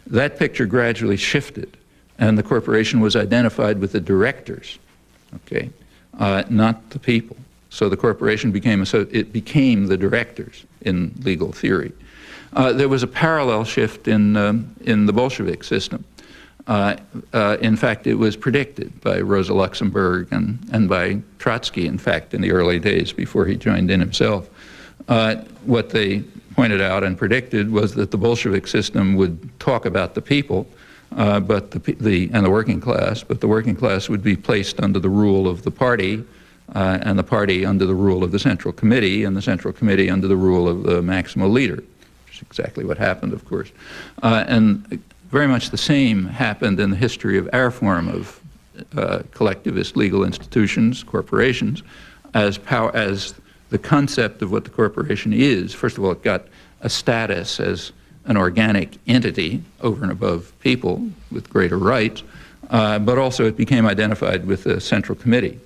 That picture gradually shifted, and the corporation was identified with the directors, okay, not the people. So the corporation became the directors in legal theory. There was a parallel shift in the Bolshevik system. In fact, it was predicted by Rosa Luxemburg and by Trotsky, in fact, in the early days before he joined in himself. What they pointed out and predicted was that the Bolshevik system would talk about the people and the working class, but the working class would be placed under the rule of the party, and the party under the rule of the Central Committee, and the Central Committee under the rule of the maximal leader, which is exactly what happened, of course. And very much the same happened in the history of our form of collectivist legal institutions, corporations, as the concept of what the corporation is. First of all, it got a status as an organic entity over and above people with greater rights, but also it became identified with the Central Committee,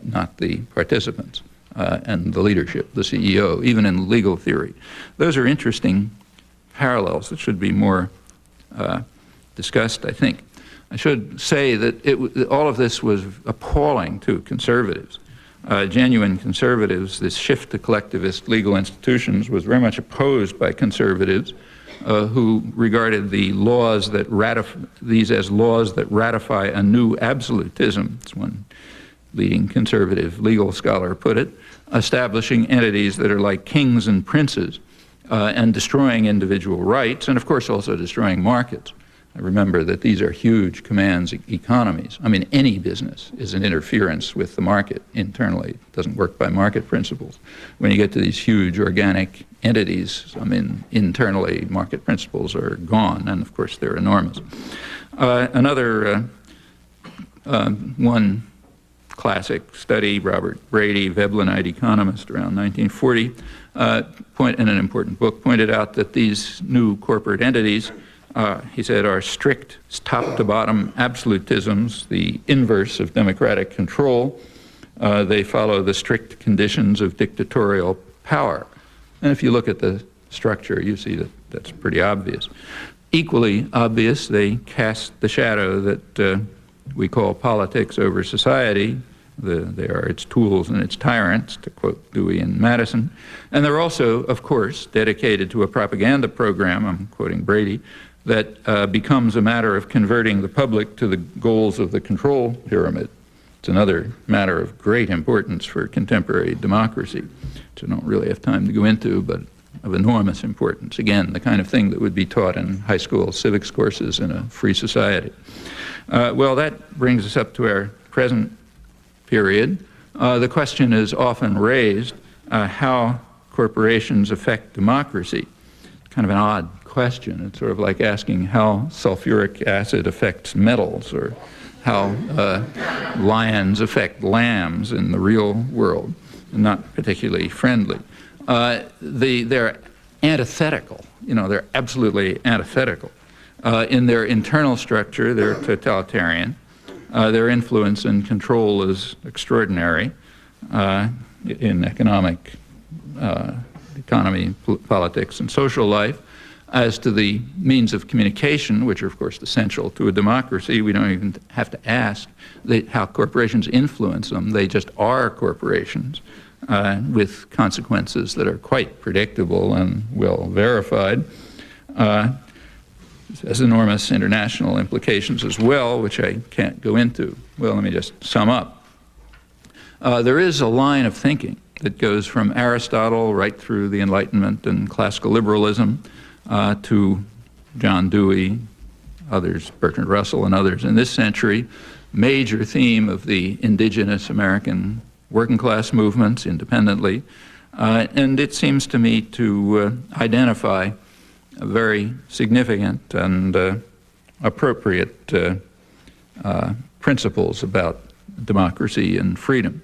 not the participants, and the leadership, the CEO, even in legal theory. Those are interesting parallels that should be more discussed, I think. I should say that all of this was appalling to conservatives. Genuine conservatives. This shift to collectivist legal institutions was very much opposed by conservatives who regarded the laws that these as laws that ratify a new absolutism, as one leading conservative legal scholar put it, establishing entities that are like kings and princes, and destroying individual rights, and of course also destroying markets. Remember that these are huge commands economies. I mean, any business is an interference with the market internally. It doesn't work by market principles. When you get to these huge organic entities, I mean, internally market principles are gone, and of course they're enormous. Another one classic study, Robert Brady, Veblenite economist around 1940, in an important book, pointed out that these new corporate entities, he said, are strict top-to-bottom absolutisms, the inverse of democratic control. They follow the strict conditions of dictatorial power. And if you look at the structure, you see that that's pretty obvious. Equally obvious, they cast the shadow that we call politics over society. They are its tools and its tyrants, to quote Dewey and Madison. And they're also, of course, dedicated to a propaganda program, I'm quoting Brady, that becomes a matter of converting the public to the goals of the control pyramid. It's another matter of great importance for contemporary democracy, which I don't really have time to go into, but of enormous importance. Again, the kind of thing that would be taught in high school civics courses in a free society. Well, that brings us up to our present period. The question is often raised, how corporations affect democracy. Kind of an odd question. It's sort of like asking how sulfuric acid affects metals, or how lions affect lambs in the real world. Not particularly friendly. They're antithetical. You know, they're absolutely antithetical. In their internal structure, they're totalitarian. Their influence and control is extraordinary in economy, politics, and social life. As to the means of communication, which are, of course, essential to a democracy, we don't even have to ask how corporations influence them. They just are corporations with consequences that are quite predictable and well verified. It has enormous international implications as well, which I can't go into. Well, let me just sum up. There is a line of thinking that goes from Aristotle right through the Enlightenment and classical liberalism to John Dewey, others, Bertrand Russell and others in this century, major theme of the indigenous American working class movements independently. And it seems to me to identify very significant and appropriate principles about democracy and freedom.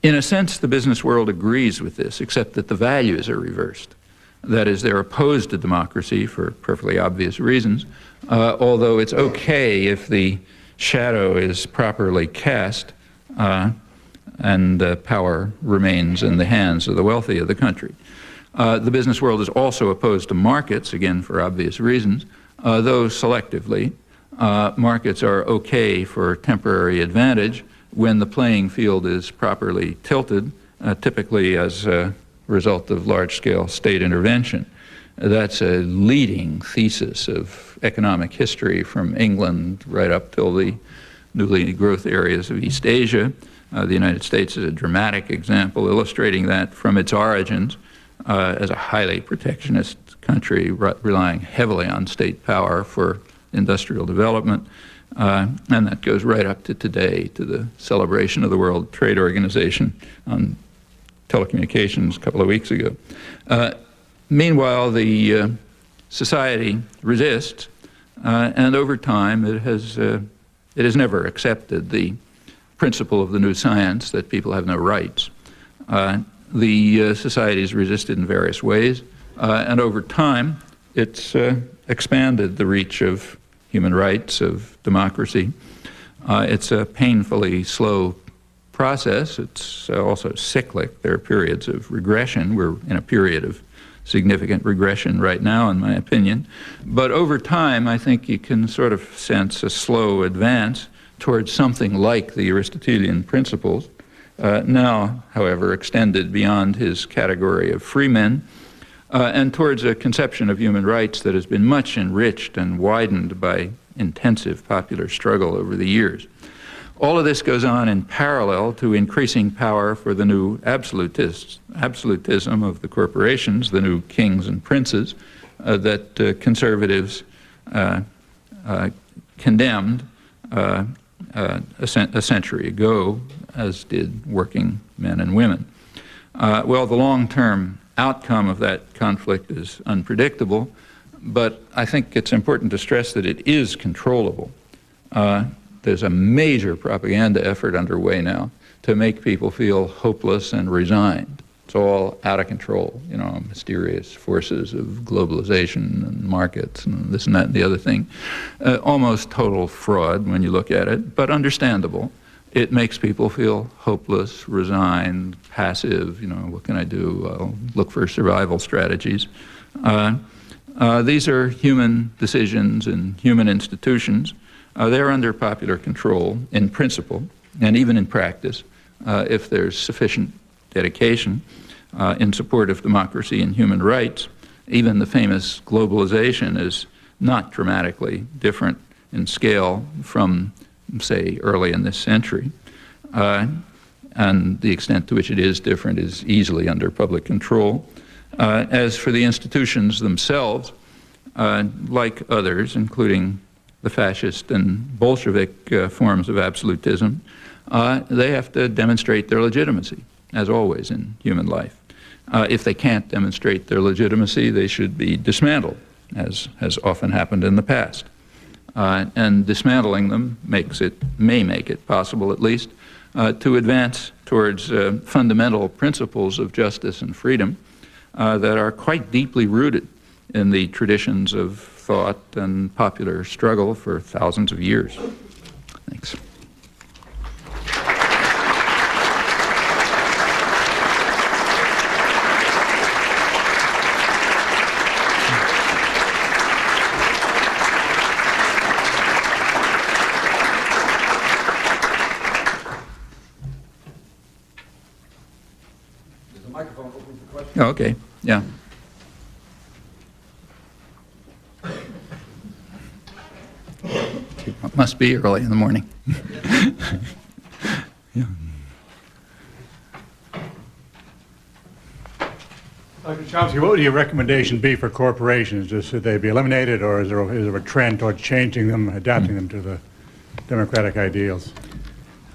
In a sense, the business world agrees with this, except that the values are reversed. That is, they're opposed to democracy for perfectly obvious reasons, although it's okay if the shadow is properly cast and power remains in the hands of the wealthy of the country. The business world is also opposed to markets, again for obvious reasons, though selectively. Markets are okay for temporary advantage when the playing field is properly tilted, typically as a result of large-scale state intervention. That's a leading thesis of economic history from England right up till the newly growth areas of East Asia. The United States is a dramatic example illustrating that from its origins as a highly protectionist country relying heavily on state power for industrial development. And that goes right up to today, to the celebration of the World Trade Organization on telecommunications a couple of weeks ago. Meanwhile, the society resists, and over time it has never accepted the principle of the new science that people have no rights. The society has resisted in various ways, and over time it's expanded the reach of human rights, of democracy. It's a painfully slow process. It's also cyclic. There are periods of regression. We're in a period of significant regression right now, in my opinion. But over time, I think you can sort of sense a slow advance towards something like the Aristotelian principles, now, however, extended beyond his category of free men, and towards a conception of human rights that has been much enriched and widened by intensive popular struggle over the years. All of this goes on in parallel to increasing power for the new absolutism of the corporations, the new kings and princes that conservatives condemned a century ago, as did working men and women. Well, the long-term outcome of that conflict is unpredictable, but I think it's important to stress that it is controllable. There's a major propaganda effort underway now to make people feel hopeless and resigned. It's all out of control, you know, mysterious forces of globalization and markets and this and that and the other thing. Almost total fraud when you look at it, but understandable. It makes people feel hopeless, resigned, passive, you know, what can I do? I'll look for survival strategies. These are human decisions and human institutions. They're under popular control in principle and even in practice if there's sufficient dedication in support of democracy and human rights. Even the famous globalization is not dramatically different in scale from, say, early in this century. And the extent to which it is different is easily under public control. As for the institutions themselves, like others, including the fascist and Bolshevik forms of absolutism, they have to demonstrate their legitimacy, as always in human life. If they can't demonstrate their legitimacy, they should be dismantled, as has often happened in the past. And dismantling them may make it possible, at least, to advance towards fundamental principles of justice and freedom that are quite deeply rooted in the traditions of thought and popular struggle for thousands of years. Thanks. Oh, okay, yeah. It must be early in the morning. Yeah. Dr. Tchomsky, what would your recommendation be for corporations? Should they be eliminated, or is there a trend towards changing them, adapting them to the democratic ideals?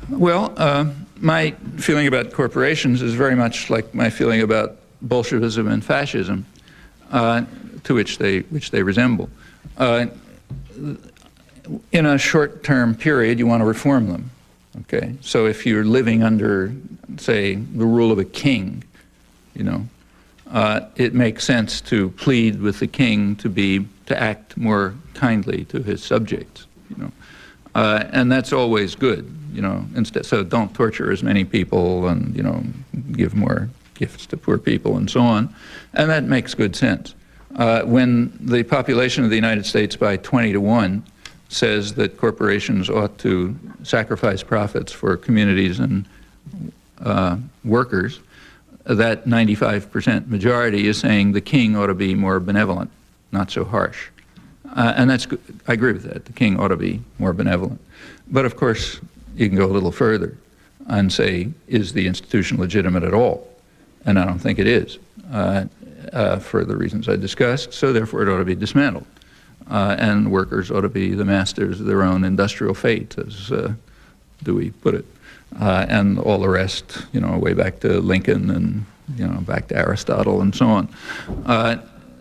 Well, my feeling about corporations is very much like my feeling about Bolshevism and fascism, to which they resemble. In a short-term period, you want to reform them. Okay, so if you're living under, say, the rule of a king, you know, it makes sense to plead with the king to act more kindly to his subjects, you know, and that's always good, you know. So don't torture as many people, and you know, give more gifts to poor people and so on, and that makes good sense. When the population of the United States by 20-to-1 says that corporations ought to sacrifice profits for communities and workers, that 95% majority is saying the king ought to be more benevolent, not so harsh. And that's good. I agree with that. The king ought to be more benevolent. But of course, you can go a little further and say, is the institution legitimate at all? And I don't think it is, for the reasons I discussed, so therefore it ought to be dismantled. And workers ought to be the masters of their own industrial fate, as Dewey put it. And all the rest, you know, way back to Lincoln and, you know, back to Aristotle and so on.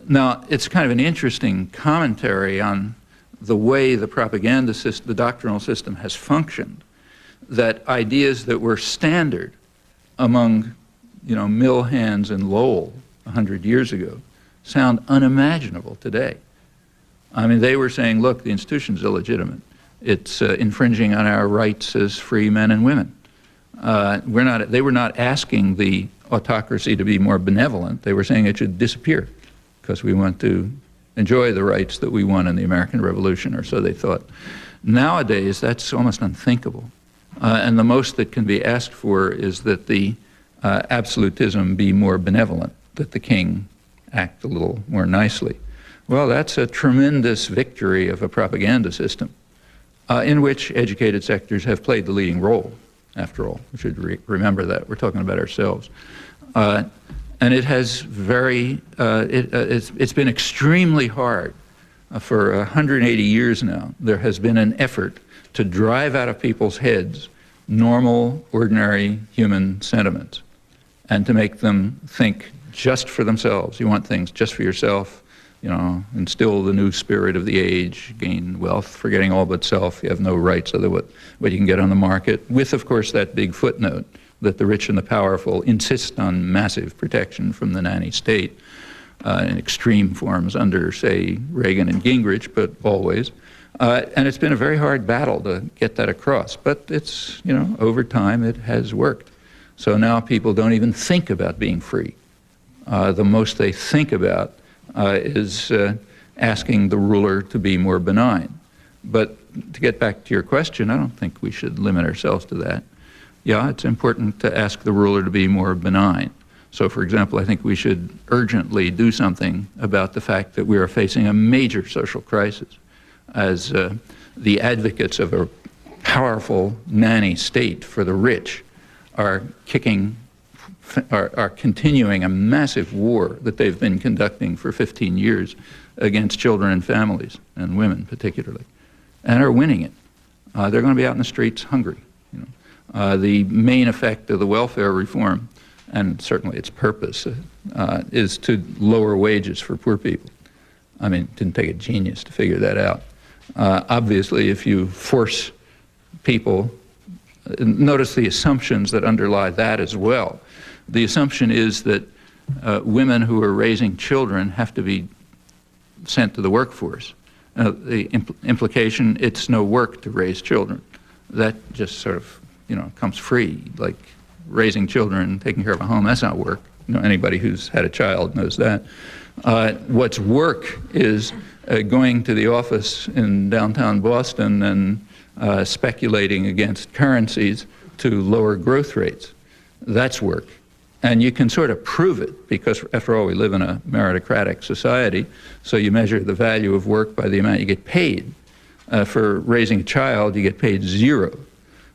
Now, it's kind of an interesting commentary on the way the propaganda system, the doctrinal system has functioned, that ideas that were standard among, you know, mill hands in Lowell 100 years ago sound unimaginable today. I mean, they were saying, look, the institution's illegitimate. It's infringing on our rights as free men and women. They were not asking the autocracy to be more benevolent. They were saying it should disappear because we want to enjoy the rights that we won in the American Revolution, or so they thought. Nowadays, that's almost unthinkable. And the most that can be asked for is that the absolutism be more benevolent, that the king act a little more nicely. Well, that's a tremendous victory of a propaganda system in which educated sectors have played the leading role, after all. We should remember that. We're talking about ourselves. And it has it's been extremely hard. For 180 years now, there has been an effort to drive out of people's heads normal, ordinary human sentiments and to make them think just for themselves. You want things just for yourself. instill the new spirit of the age, gain wealth, forgetting all but self. You have no rights other than what you can get on the market, with, of course, that big footnote that the rich and the powerful insist on massive protection from the nanny state in extreme forms under, say, Reagan and Gingrich, but always. And it's been a very hard battle to get that across, but it's, over time it has worked. So now people don't even think about being free. The most they think about is asking the ruler to be more benign. But to get back to your question, I don't think we should limit ourselves to that. Yeah, it's important to ask the ruler to be more benign. So, for example, I think we should urgently do something about the fact that we are facing a major social crisis as the advocates of a powerful nanny state for the rich are continuing a massive war that they've been conducting for 15 years against children and families, and women particularly, and are winning it. They're going to be out in the streets hungry. The main effect of the welfare reform, and certainly its purpose, is to lower wages for poor people. I mean, it didn't take a genius to figure that out. Obviously, if you force people, notice the assumptions that underlie that as well. The assumption is that women who are raising children have to be sent to the workforce. The implication, it's no work to raise children. That just sort of, comes free, like raising children, taking care of a home, that's not work. Anybody who's had a child knows that. What's work is going to the office in downtown Boston and speculating against currencies to lower growth rates. That's work. And you can sort of prove it, because after all, we live in a meritocratic society, so you measure the value of work by the amount you get paid. For raising a child, you get paid zero.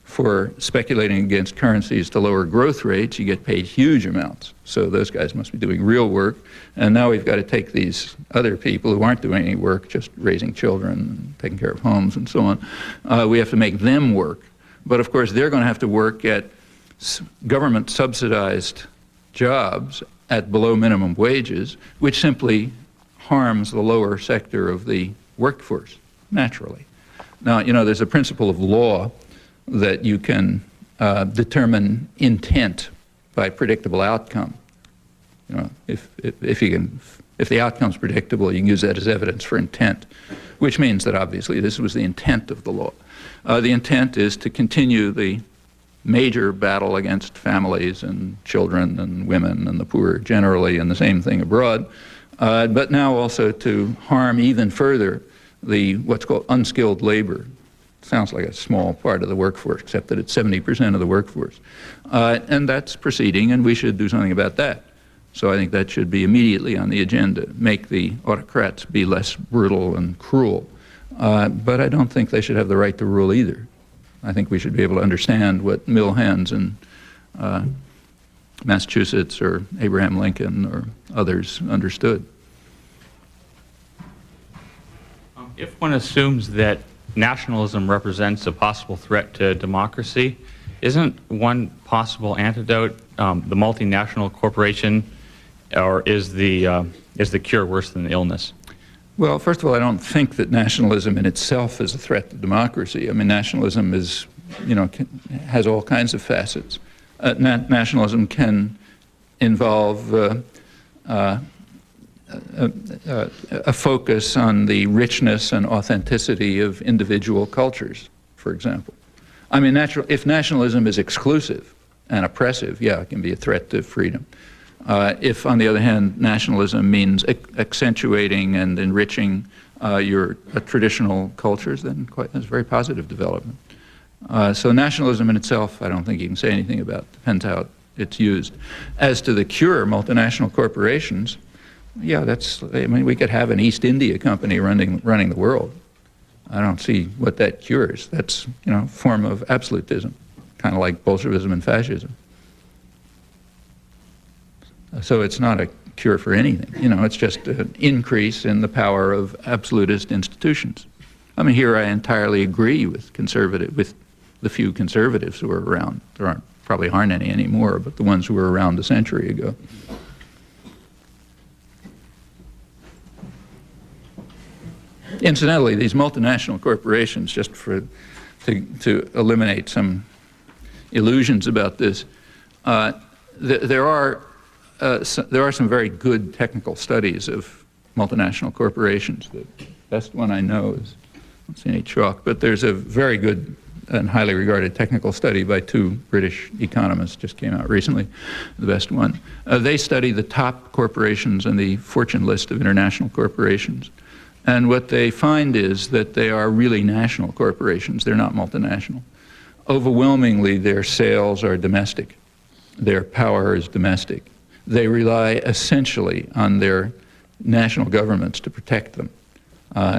For speculating against currencies to lower growth rates, you get paid huge amounts. So those guys must be doing real work. And now we've got to take these other people who aren't doing any work, just raising children, taking care of homes and so on. We have to make them work. But of course, they're going to have to work at government subsidized jobs at below minimum wages, which simply harms the lower sector of the workforce, naturally. Now, there's a principle of law that you can determine intent by predictable outcome. If the outcome's predictable, you can use that as evidence for intent, which means that obviously this was the intent of the law. The intent is to continue the major battle against families and children and women and the poor generally, and the same thing abroad, but now also to harm even further what's called unskilled labor. Sounds like a small part of the workforce, except that it's 70% of the workforce. And that's proceeding, and we should do something about that. So I think that should be immediately on the agenda, make the autocrats be less brutal and cruel. But I don't think they should have the right to rule either. I think we should be able to understand what mill hands in Massachusetts or Abraham Lincoln or others understood. If one assumes that nationalism represents a possible threat to democracy, isn't one possible antidote the multinational corporation, or is the cure worse than the illness? Well, first of all, I don't think that nationalism in itself is a threat to democracy. I mean, nationalism is, has all kinds of facets. Nationalism can involve a focus on the richness and authenticity of individual cultures, for example. I mean, if nationalism is exclusive and oppressive, yeah, it can be a threat to freedom. If, on the other hand, nationalism means accentuating and enriching your traditional cultures, then that's a very positive development. So nationalism in itself, I don't think you can say anything about. Depends how it's used. As to the cure, multinational corporations, yeah, we could have an East India Company running the world. I don't see what that cures. That's, a form of absolutism, kind of like Bolshevism and fascism. So it's not a cure for anything. It's just an increase in the power of absolutist institutions. I mean, here I entirely agree with the few conservatives who are around. There probably aren't any anymore, but the ones who were around a century ago. Incidentally, these multinational corporations, just to eliminate some illusions about this, there are some very good technical studies of multinational corporations. The best one I know is, I don't see any chalk, but there's a very good and highly regarded technical study by two British economists, just came out recently, the best one. They study the top corporations in the fortune list of international corporations. And what they find is that they are really national corporations. They're not multinational. Overwhelmingly, their sales are domestic. Their power is domestic. They rely essentially on their national governments to protect them.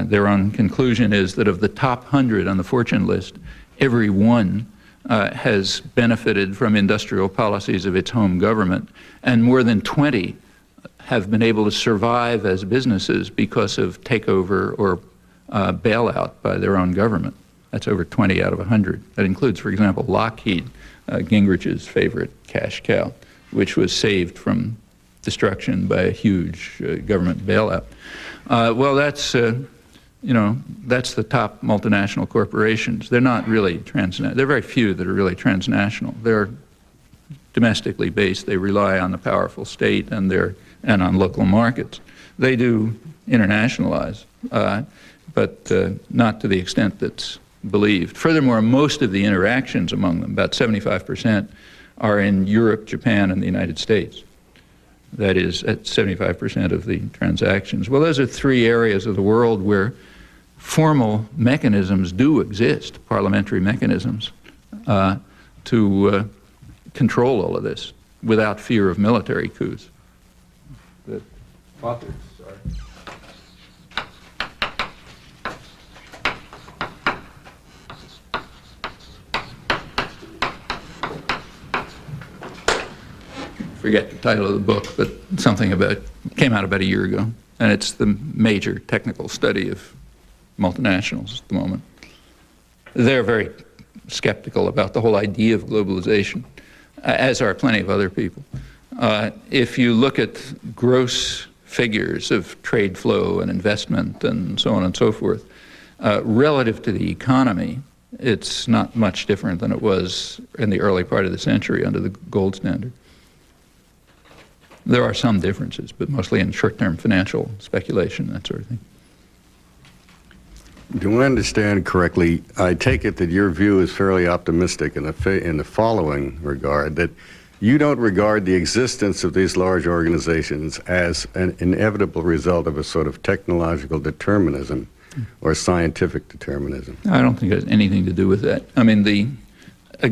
Their own conclusion is that of the top 100 on the fortune list, every one has benefited from industrial policies of its home government, and more than 20 have been able to survive as businesses because of takeover or bailout by their own government. That's over 20 out of 100. That includes, for example, Lockheed, Gingrich's favorite cash cow, which was saved from destruction by a huge government bailout. Well, that's that's the top multinational corporations. They're not really transnational. There are very few that are really transnational. They're domestically based. They rely on the powerful state and on local markets. They do internationalize, but not to the extent that's believed. Furthermore, most of the interactions among them, about 75%, are in Europe, Japan, and the United States. That is, at 75% of the transactions. Well, those are three areas of the world where formal mechanisms do exist, parliamentary mechanisms, to control all of this without fear of military coups. The authors, sorry. Forget the title of the book, but something about, came out about a year ago, and it's the major technical study of multinationals at the moment. They're very skeptical about the whole idea of globalization, as are plenty of other people. If you look at gross figures of trade flow and investment and so on and so forth, relative to the economy, it's not much different than it was in the early part of the century under the gold standard. There are some differences, but mostly in short-term financial speculation, that sort of thing. Do I understand correctly? I take it that your view is fairly optimistic in the following regard, that you don't regard the existence of these large organizations as an inevitable result of a sort of technological determinism or scientific determinism. I don't think it has anything to do with that. I mean, I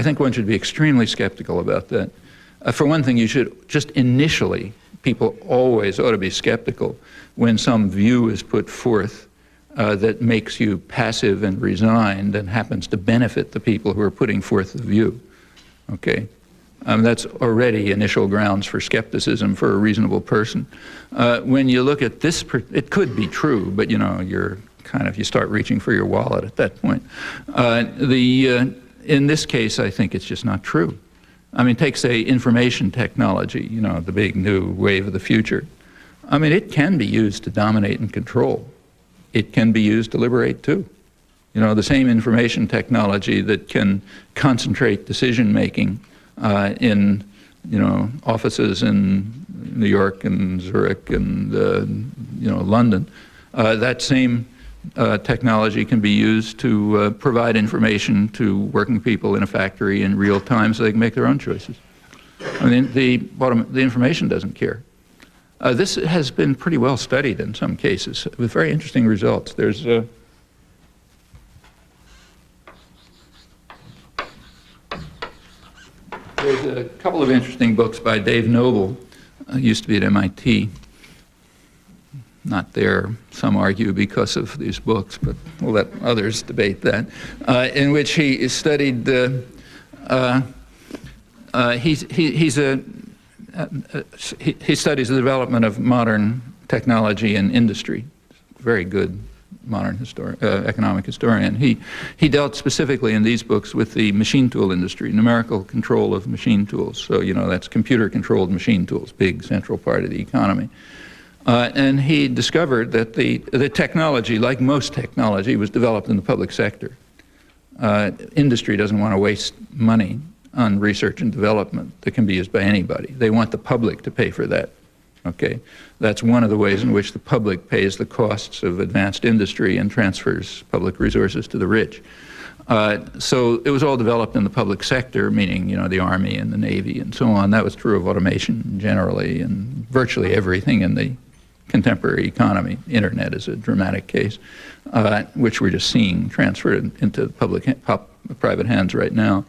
think one should be extremely skeptical about that. For one thing, you should just initially, people always ought to be skeptical when some view is put forth that makes you passive and resigned and happens to benefit the people who are putting forth the view, okay? That's already initial grounds for skepticism for a reasonable person. When you look at this, it could be true, but you're you start reaching for your wallet at that point. In this case, I think it's just not true. I mean, take, say, information technology, the big new wave of the future. I mean, it can be used to dominate and control. It can be used to liberate, too. The same information technology that can concentrate decision-making in, offices in New York and Zurich and, London, that same technology can be used to provide information to working people in a factory in real time so they can make their own choices. I mean, the information doesn't care. This has been pretty well studied in some cases with very interesting results. There's a couple of interesting books by Dave Noble, used to be at MIT. Not there, some argue, because of these books, but we'll let others debate that, in which he studied, he studies the development of modern technology and industry. Very good modern economic historian. He dealt specifically in these books with the machine tool industry, numerical control of machine tools. So, that's computer-controlled machine tools, big central part of the economy. And he discovered that the technology, like most technology, was developed in the public sector. Industry doesn't want to waste money on research and development that can be used by anybody. They want the public to pay for that. Okay, that's one of the ways in which the public pays the costs of advanced industry and transfers public resources to the rich. So it was all developed in the public sector, meaning, you know, the Army and the Navy and so on. That was true of automation generally and virtually everything in the contemporary economy. Internet is a dramatic case, which we're just seeing transferred into private hands right now.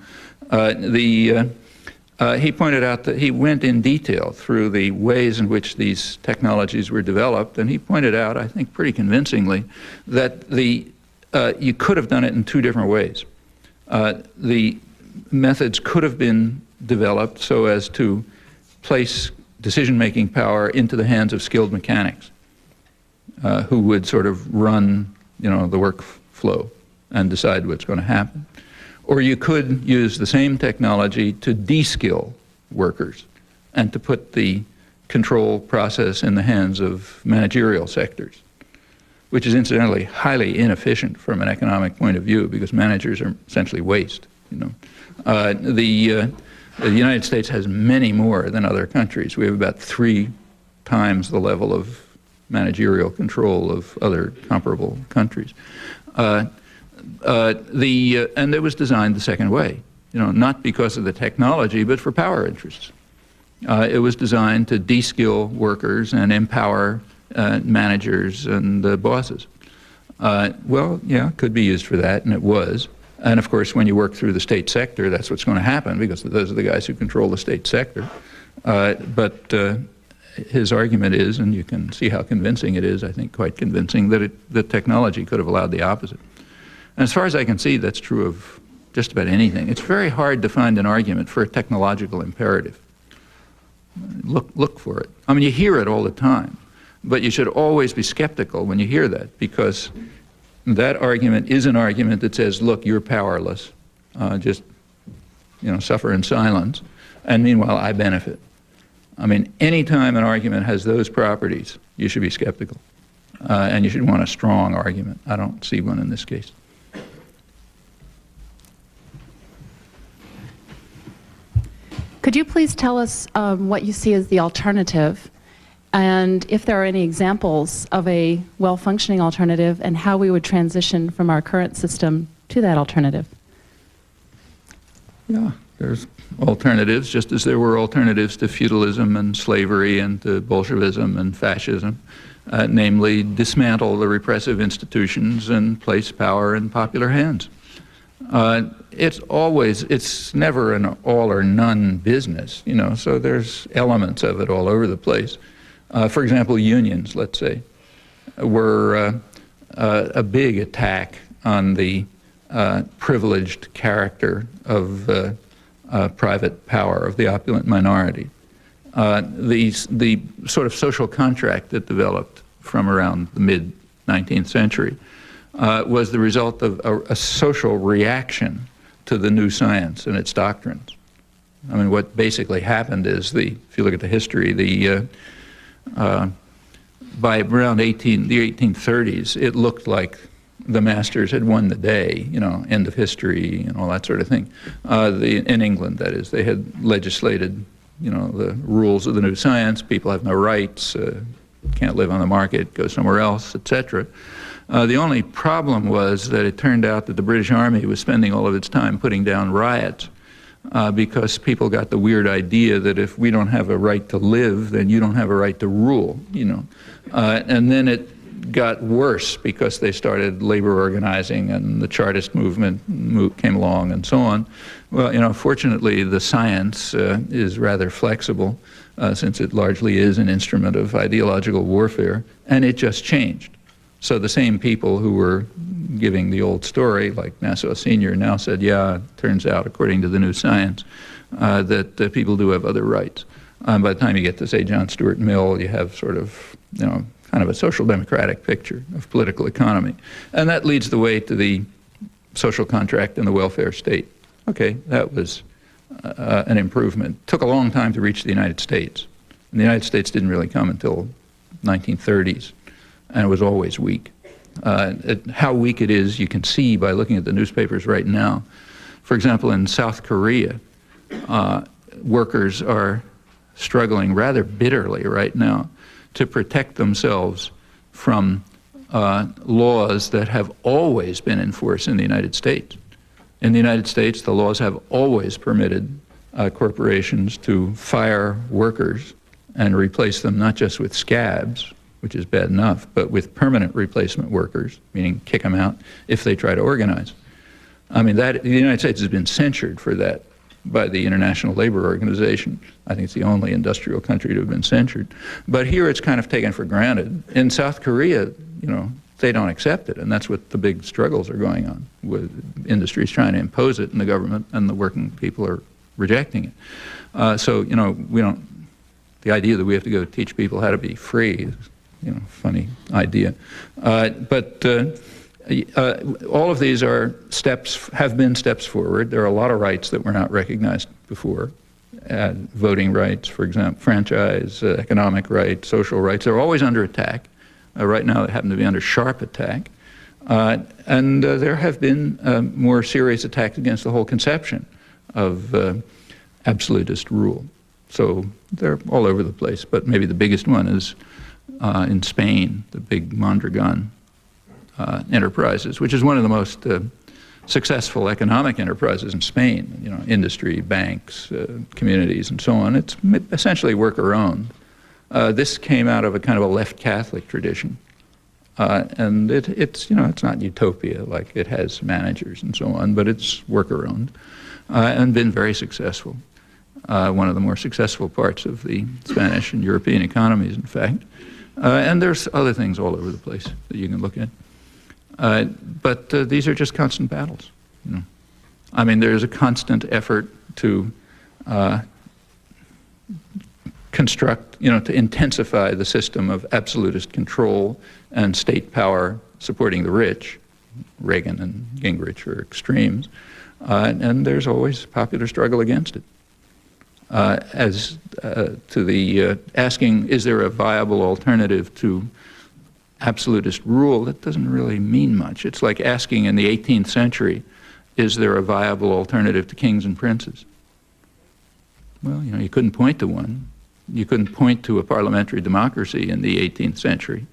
He pointed out that he went in detail through the ways in which these technologies were developed, and he pointed out, I think pretty convincingly, that you could have done it in two different ways. The methods could have been developed so as to place decision-making power into the hands of skilled mechanics who would sort of run, you know, the workflow and decide what's going to happen. Or you could use the same technology to de-skill workers and to put the control process in the hands of managerial sectors, which is incidentally highly inefficient from an economic point of view because managers are essentially waste. You know, the United States has many more than other countries. We have about 3 times the level of managerial control of other comparable countries. And it was designed the second way, you know, not because of the technology, but for power interests. It was designed to de-skill workers and empower managers and bosses. Well, yeah, it could be used for that, and it was. And of course, when you work through the state sector, that's what's going to happen because those are the guys who control the state sector. But his argument is, and you can see how convincing it is, I think quite convincing, that the technology could have allowed the opposite. And as far as I can see, that's true of just about anything. It's very hard to find an argument for a technological imperative. Look for it. I mean, you hear it all the time, but you should always be skeptical when you hear that because that argument is an argument that says, look, you're powerless. Just, you know, suffer in silence. And meanwhile, I benefit. I mean, any time an argument has those properties, you should be skeptical. And you should want a strong argument. I don't see one in this case. Could you please tell us what you see as the alternative, and if there are any examples of a well-functioning alternative, and how we would transition from our current system to that alternative? Yeah, there's alternatives, just as there were alternatives to feudalism and slavery and to Bolshevism and fascism, namely dismantle the repressive institutions and place power in popular hands. It's never an all or none business, you know, so there's elements of it all over the place. For example, unions, let's say, were a big attack on the privileged character of private power of the opulent minority. The sort of social contract that developed from around the mid-19th century was the result of a social reaction to the new science and its doctrines. I mean, what basically happened is if you look at the history, by around the 1830s, it looked like the masters had won the day, you know, end of history and all that sort of thing. In England, that is, they had legislated, you know, the rules of the new science. People have no rights, can't live on the market, go somewhere else, etc. The only problem was that it turned out that the British Army was spending all of its time putting down riots because people got the weird idea that if we don't have a right to live, then you don't have a right to rule, you know. And then it got worse because they started labor organizing and the Chartist movement came along and so on. Well, you know, fortunately the science is rather flexible since it largely is an instrument of ideological warfare, and it just changed. So the same people who were giving the old story, like Nassau Senior, now said, yeah, it turns out, according to the new science, that people do have other rights. By the time you get to, say, John Stuart Mill, you have sort of, you know, kind of a social democratic picture of political economy. And that leads the way to the social contract and the welfare state. Okay, that was an improvement. It took a long time to reach the United States. And the United States didn't really come until, 1930s, and it was always weak. How weak it is you can see by looking at the newspapers right now. For example, in South Korea, workers are struggling rather bitterly right now to protect themselves from laws that have always been in force in the United States. In the United States, the laws have always permitted corporations to fire workers and replace them not just with scabs, which is bad enough, but with permanent replacement workers, meaning kick them out if they try to organize. I mean, the United States has been censured for that by the International Labor Organization. I think it's the only industrial country to have been censured. But here it's kind of taken for granted. In South Korea, they don't accept it, and that's what the big struggles are going on, with industries trying to impose it, and the government and the working people are rejecting it. So, we don't, the idea that we have to go teach people how to be free is, funny idea. But all of these are steps, have been steps forward. There are a lot of rights that were not recognized before. Voting rights, for example, franchise, economic rights, social rights. They're always under attack. Right now they happen to be under sharp attack. And there have been more serious attacks against the whole conception of absolutist rule. So they're all over the place, but maybe the biggest one is in Spain, the big Mondragon enterprises, which is one of the most successful economic enterprises in Spain, industry, banks, communities, and so on. It's essentially worker-owned. This came out of a kind of a left Catholic tradition. And it's not utopia, like it has managers and so on, but it's worker-owned and been very successful. One of the more successful parts of the Spanish and European economies, in fact. And there's other things all over the place that you can look at. But these are just constant battles. I mean, there's a constant effort to construct, to intensify the system of absolutist control and state power supporting the rich. Reagan and Gingrich are extremes. And there's always popular struggle against it. As to the asking, is there a viable alternative to absolutist rule, that doesn't really mean much. It's like asking in the 18th century, is there a viable alternative to kings and princes? Well, you couldn't point to one. You couldn't point to a parliamentary democracy in the 18th century.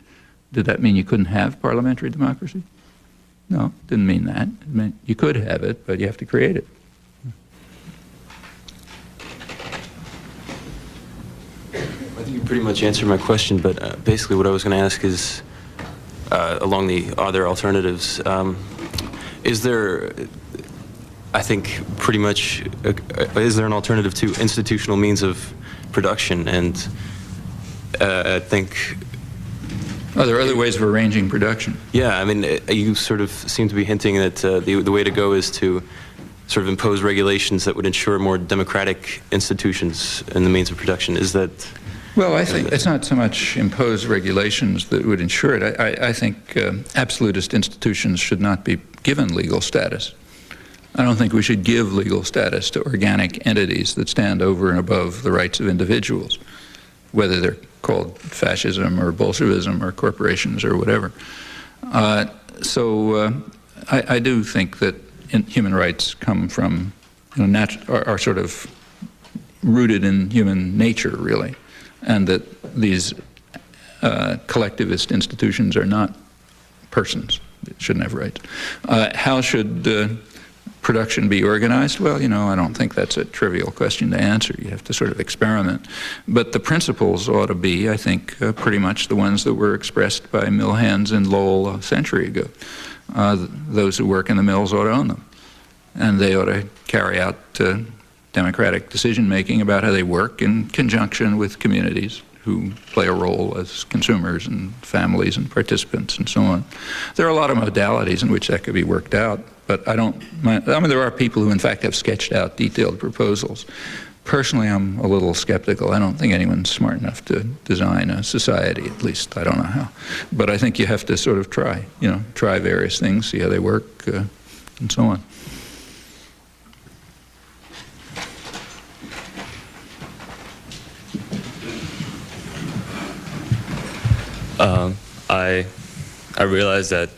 Did that mean you couldn't have parliamentary democracy? No, didn't mean that. It meant you could have it, but you have to create it. I think you pretty much answered my question, but basically what I was going to ask is, along the other alternatives, is there, I think, pretty much, is there an alternative to institutional means of production? And I think... Are there other ways of arranging production? Yeah, I mean, you sort of seem to be hinting that the way to go is to sort of impose regulations that would ensure more democratic institutions in the means of production. Is that... Well, I think it's not so much imposed regulations that would ensure it. I think absolutist institutions should not be given legal status. I don't think we should give legal status to organic entities that stand over and above the rights of individuals, whether they're called fascism or Bolshevism or corporations or whatever. So I do think that human rights come from, are sort of rooted in human nature, really. And that these collectivist institutions are not persons. They shouldn't have rights. How should production be organized? Well, I don't think that's a trivial question to answer. You have to sort of experiment. But the principles ought to be, I think, pretty much the ones that were expressed by mill hands in Lowell a century ago. Those who work in the mills ought to own them. And they ought to carry out democratic decision-making about how they work in conjunction with communities who play a role as consumers and families and participants and so on. There are a lot of modalities in which that could be worked out, but I mean, there are people who in fact have sketched out detailed proposals. Personally, I'm a little skeptical. I don't think anyone's smart enough to design a society, at least I don't know how. But I think you have to sort of try various things, see how they work, and so on. I realize that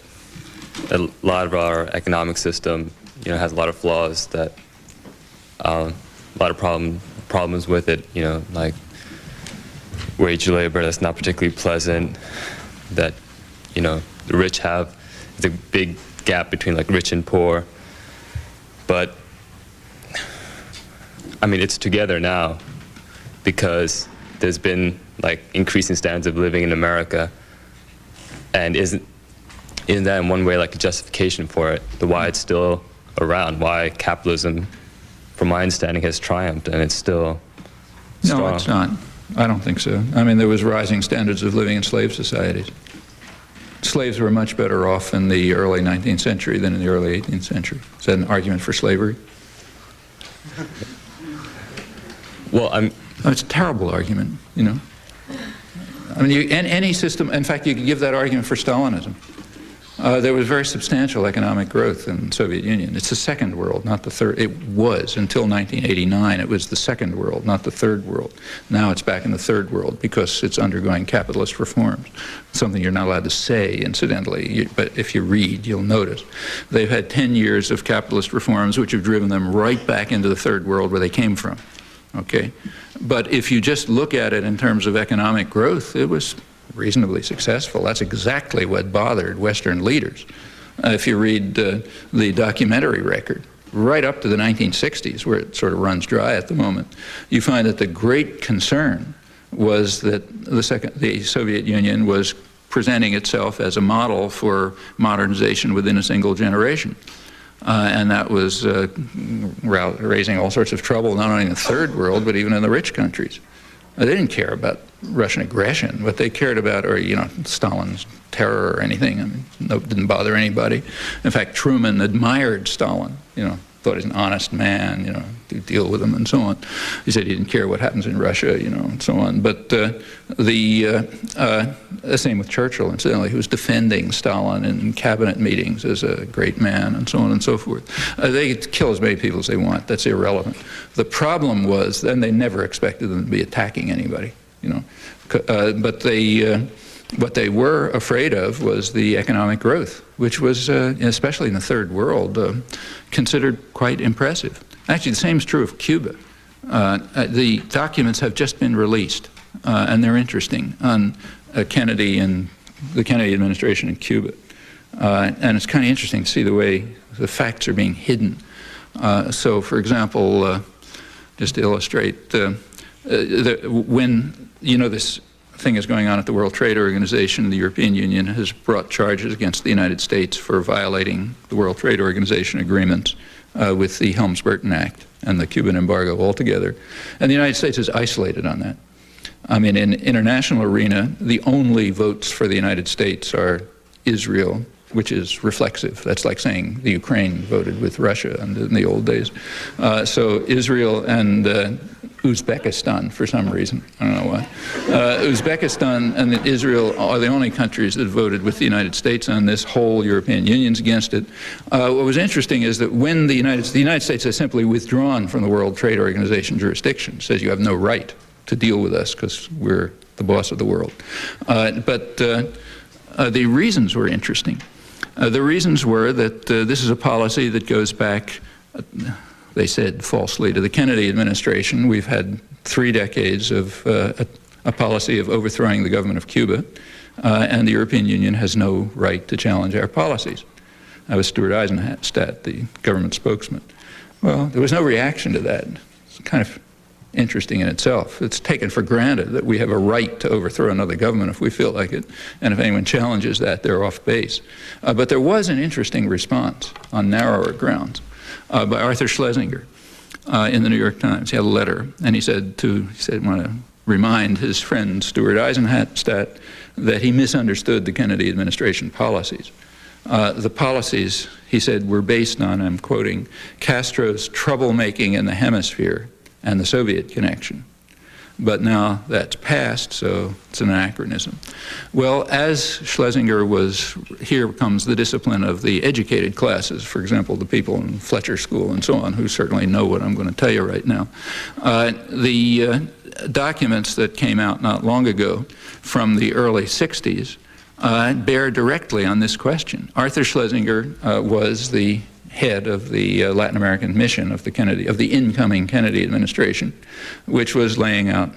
a lot of our economic system, has a lot of flaws, that a lot of problems with it, like wage labor that's not particularly pleasant, that, the rich have, there's a big gap between like rich and poor. But, I mean, it's together now because there's been like increasing standards of living in America, and isn't that in one way like a justification for it, the why it's still around, why capitalism, from my understanding, has triumphed and it's still strong? No, it's not. I don't think so. I mean, there was rising standards of living in slave societies. Slaves were much better off in the early 19th century than in the early 18th century. Is that an argument for slavery? Well, It's a terrible argument, I mean, any system, in fact, you could give that argument for Stalinism. There was very substantial economic growth in the Soviet Union. It's the second world, not the third. It was, until 1989, it was the second world, not the third world. Now it's back in the third world because it's undergoing capitalist reforms, something you're not allowed to say, incidentally, but if you read, you'll notice. They've had 10 years of capitalist reforms which have driven them right back into the third world where they came from, okay? But if you just look at it in terms of economic growth, it was reasonably successful. That's exactly what bothered Western leaders. If you read the documentary record, right up to the 1960s, where it sort of runs dry at the moment, you find that the great concern was that the Soviet Union was presenting itself as a model for modernization within a single generation. And that was raising all sorts of trouble, not only in the third world, but even in the rich countries. They didn't care about Russian aggression. What they cared about, or Stalin's terror or anything, I mean, didn't bother anybody. In fact, Truman admired Stalin, thought he's an honest man, to deal with him and so on. He said he didn't care what happens in Russia, and so on. But the same with Churchill, incidentally, who was defending Stalin in cabinet meetings as a great man and so on and so forth. They could kill as many people as they want. That's irrelevant. The problem was, then they never expected them to be attacking anybody, but what they were afraid of was the economic growth, which was, especially in the third world, considered quite impressive. Actually, the same is true of Cuba. The documents have just been released, and they're interesting, on Kennedy and the Kennedy administration in Cuba. And it's kind of interesting to see the way the facts are being hidden. So, for example, just to illustrate, when, this thing is going on at the World Trade Organization, the European Union has brought charges against the United States for violating the World Trade Organization agreements with the Helms-Burton Act and the Cuban embargo altogether. And the United States is isolated on that. I mean, in international arena, the only votes for the United States are Israel, which is reflexive. That's like saying the Ukraine voted with Russia in the old days. So Israel and Uzbekistan, for some reason, I don't know why. Uzbekistan and Israel are the only countries that voted with the United States on this. Whole European Union's against it. What was interesting is that when the United States has simply withdrawn from the World Trade Organization jurisdiction, says you have no right to deal with us because we're the boss of the world. But the reasons were interesting. The reasons were that this is a policy that goes back, they said falsely, to the Kennedy administration. We've had 3 decades of a policy of overthrowing the government of Cuba, and the European Union has no right to challenge our policies. That was Stuart Eisenstadt, the government spokesman. Well, there was no reaction to that. It's kind of interesting in itself. It's taken for granted that we have a right to overthrow another government if we feel like it, and if anyone challenges that, they're off base. But there was an interesting response on narrower grounds by Arthur Schlesinger in the New York Times. He had a letter, and he said, want to remind his friend Stuart Eisenstadt that he misunderstood the Kennedy administration policies. The policies, he said, were based on, I'm quoting, Castro's troublemaking in the hemisphere and the Soviet connection. but now that's past, so it's an anachronism. Well, as Schlesinger was, here comes the discipline of the educated classes, for example, the people in Fletcher School and so on, who certainly know what I'm going to tell you right now. The documents that came out not long ago from the early 60s bear directly on this question. Arthur Schlesinger was the head of the Latin American mission of the incoming Kennedy administration, which was laying out,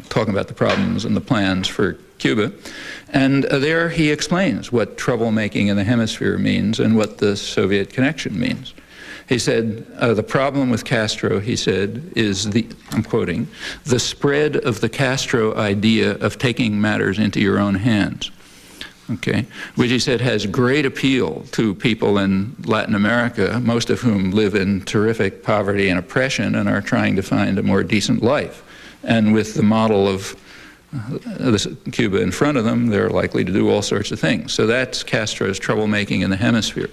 talking about the problems and the plans for Cuba. And there he explains what troublemaking in the hemisphere means and what the Soviet connection means. He said, the problem with Castro, he said, is I'm quoting, the spread of the Castro idea of taking matters into your own hands. Okay, which he said has great appeal to people in Latin America, most of whom live in terrific poverty and oppression and are trying to find a more decent life. And with the model of Cuba in front of them, they're likely to do all sorts of things. So that's Castro's troublemaking in the hemisphere.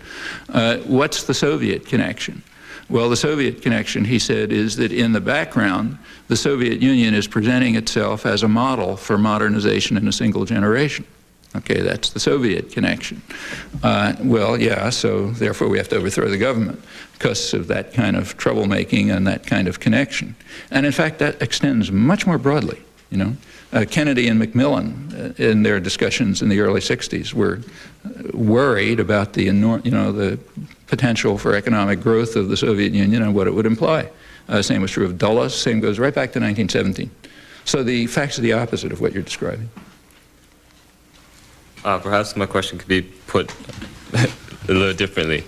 What's the Soviet connection? Well, the Soviet connection, he said, is that in the background, the Soviet Union is presenting itself as a model for modernization in a single generation. Okay, that's the Soviet connection. Well, yeah, so therefore we have to overthrow the government because of that kind of troublemaking and that kind of connection. And in fact, that extends much more broadly, Kennedy and Macmillan, in their discussions in the early 60s, were worried about the potential for economic growth of the Soviet Union and what it would imply. Same was true of Dulles, same goes right back to 1917. So the facts are the opposite of what you're describing. Perhaps my question could be put a little differently.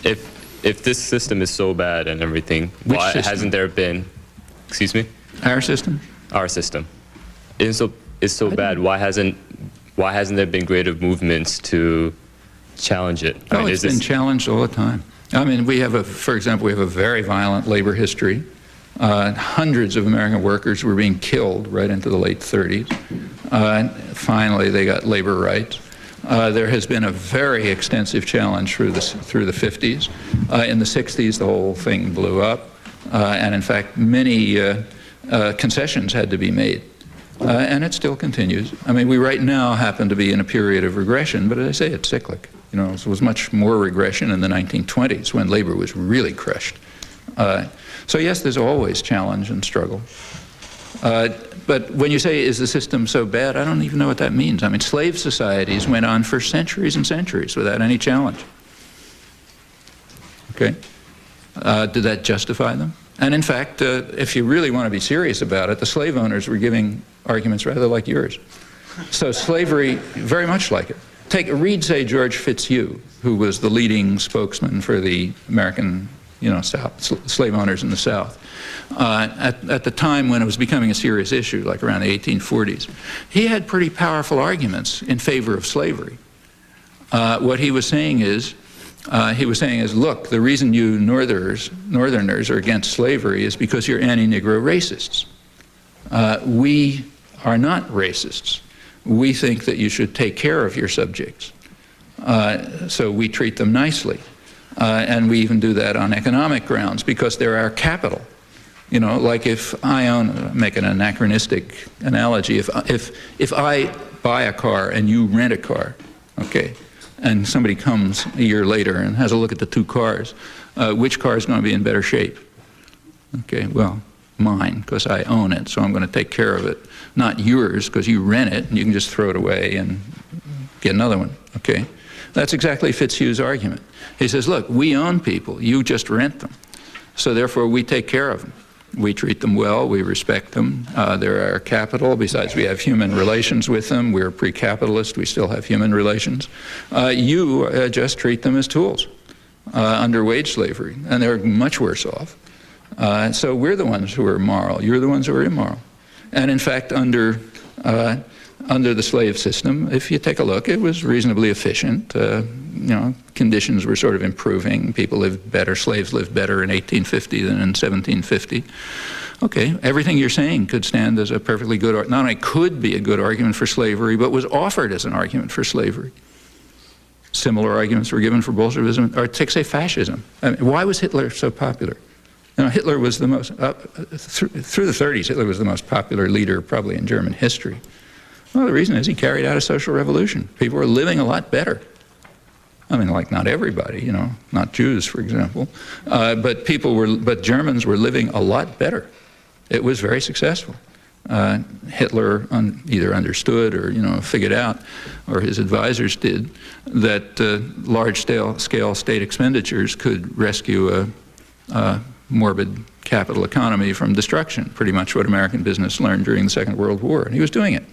If this system is so bad and everything, why hasn't there been, excuse me? Our system? Our system. It's so bad, why hasn't there been greater movements to challenge it? Oh, it's been challenged all the time. I mean, for example, we have a very violent labor history. Hundreds of American workers were being killed right into the late 30s. Finally, they got labor rights. There has been a very extensive challenge through the 50s. In the 60s, the whole thing blew up. And in fact, many concessions had to be made. And it still continues. I mean, we right now happen to be in a period of regression, but as I say, it's cyclic. There was much more regression in the 1920s when labor was really crushed. So yes, there's always challenge and struggle. But when you say, is the system so bad, I don't even know what that means. I mean, slave societies went on for centuries and centuries without any challenge. Okay? Did that justify them? And in fact, if you really want to be serious about it, the slave owners were giving arguments rather like yours. So slavery, very much like it. Read, say, George Fitzhugh, who was the leading spokesman for the American slave owners in the South. At the time when it was becoming a serious issue, like around the 1840s, he had pretty powerful arguments in favor of slavery. What he was saying is, look, the reason you Northerners are against slavery is because you're anti-Negro racists. We are not racists. We think that you should take care of your subjects. So we treat them nicely. And we even do that on economic grounds because they're our capital. Like if I make an anachronistic analogy, if I buy a car and you rent a car, okay, and somebody comes a year later and has a look at the two cars, which car is going to be in better shape? Okay, well, mine, because I own it, so I'm going to take care of it. Not yours, because you rent it and you can just throw it away and get another one, okay? That's exactly Fitzhugh's argument. He says, look, we own people, you just rent them. So therefore we take care of them. We treat them well, we respect them, they're our capital. Besides, we have human relations with them. We're pre-capitalist, we still have human relations. You just treat them as tools under wage slavery, and they're much worse off. So we're the ones who are moral, you're the ones who are immoral. And in fact, under the slave system, if you take a look, it was reasonably efficient. Conditions were sort of improving. People lived better, slaves lived better in 1850 than in 1750. Okay, everything you're saying could stand as a perfectly good, not only could be a good argument for slavery, but was offered as an argument for slavery. Similar arguments were given for Bolshevism, or take, say, fascism. I mean, why was Hitler so popular? You know, Hitler was the most, through the 30s, Hitler was the most popular leader probably in German history. Well, the reason is he carried out a social revolution. People were living a lot better. I mean, like not everybody, you know, not Jews, for example, but Germans were living a lot better. It was very successful. Hitler either understood or, you know, figured out, or his advisors did, that large-scale state expenditures could rescue a morbid capital economy from destruction, pretty much what American business learned during the Second World War, and he was doing it.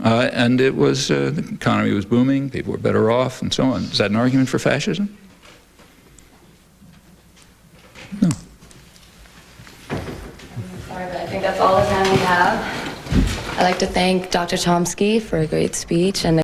And it was, the economy was booming, people were better off, and so on. Is that an argument for fascism? No. Sorry, but I think that's all the time we have. I'd like to thank Dr. Chomsky for a great speech and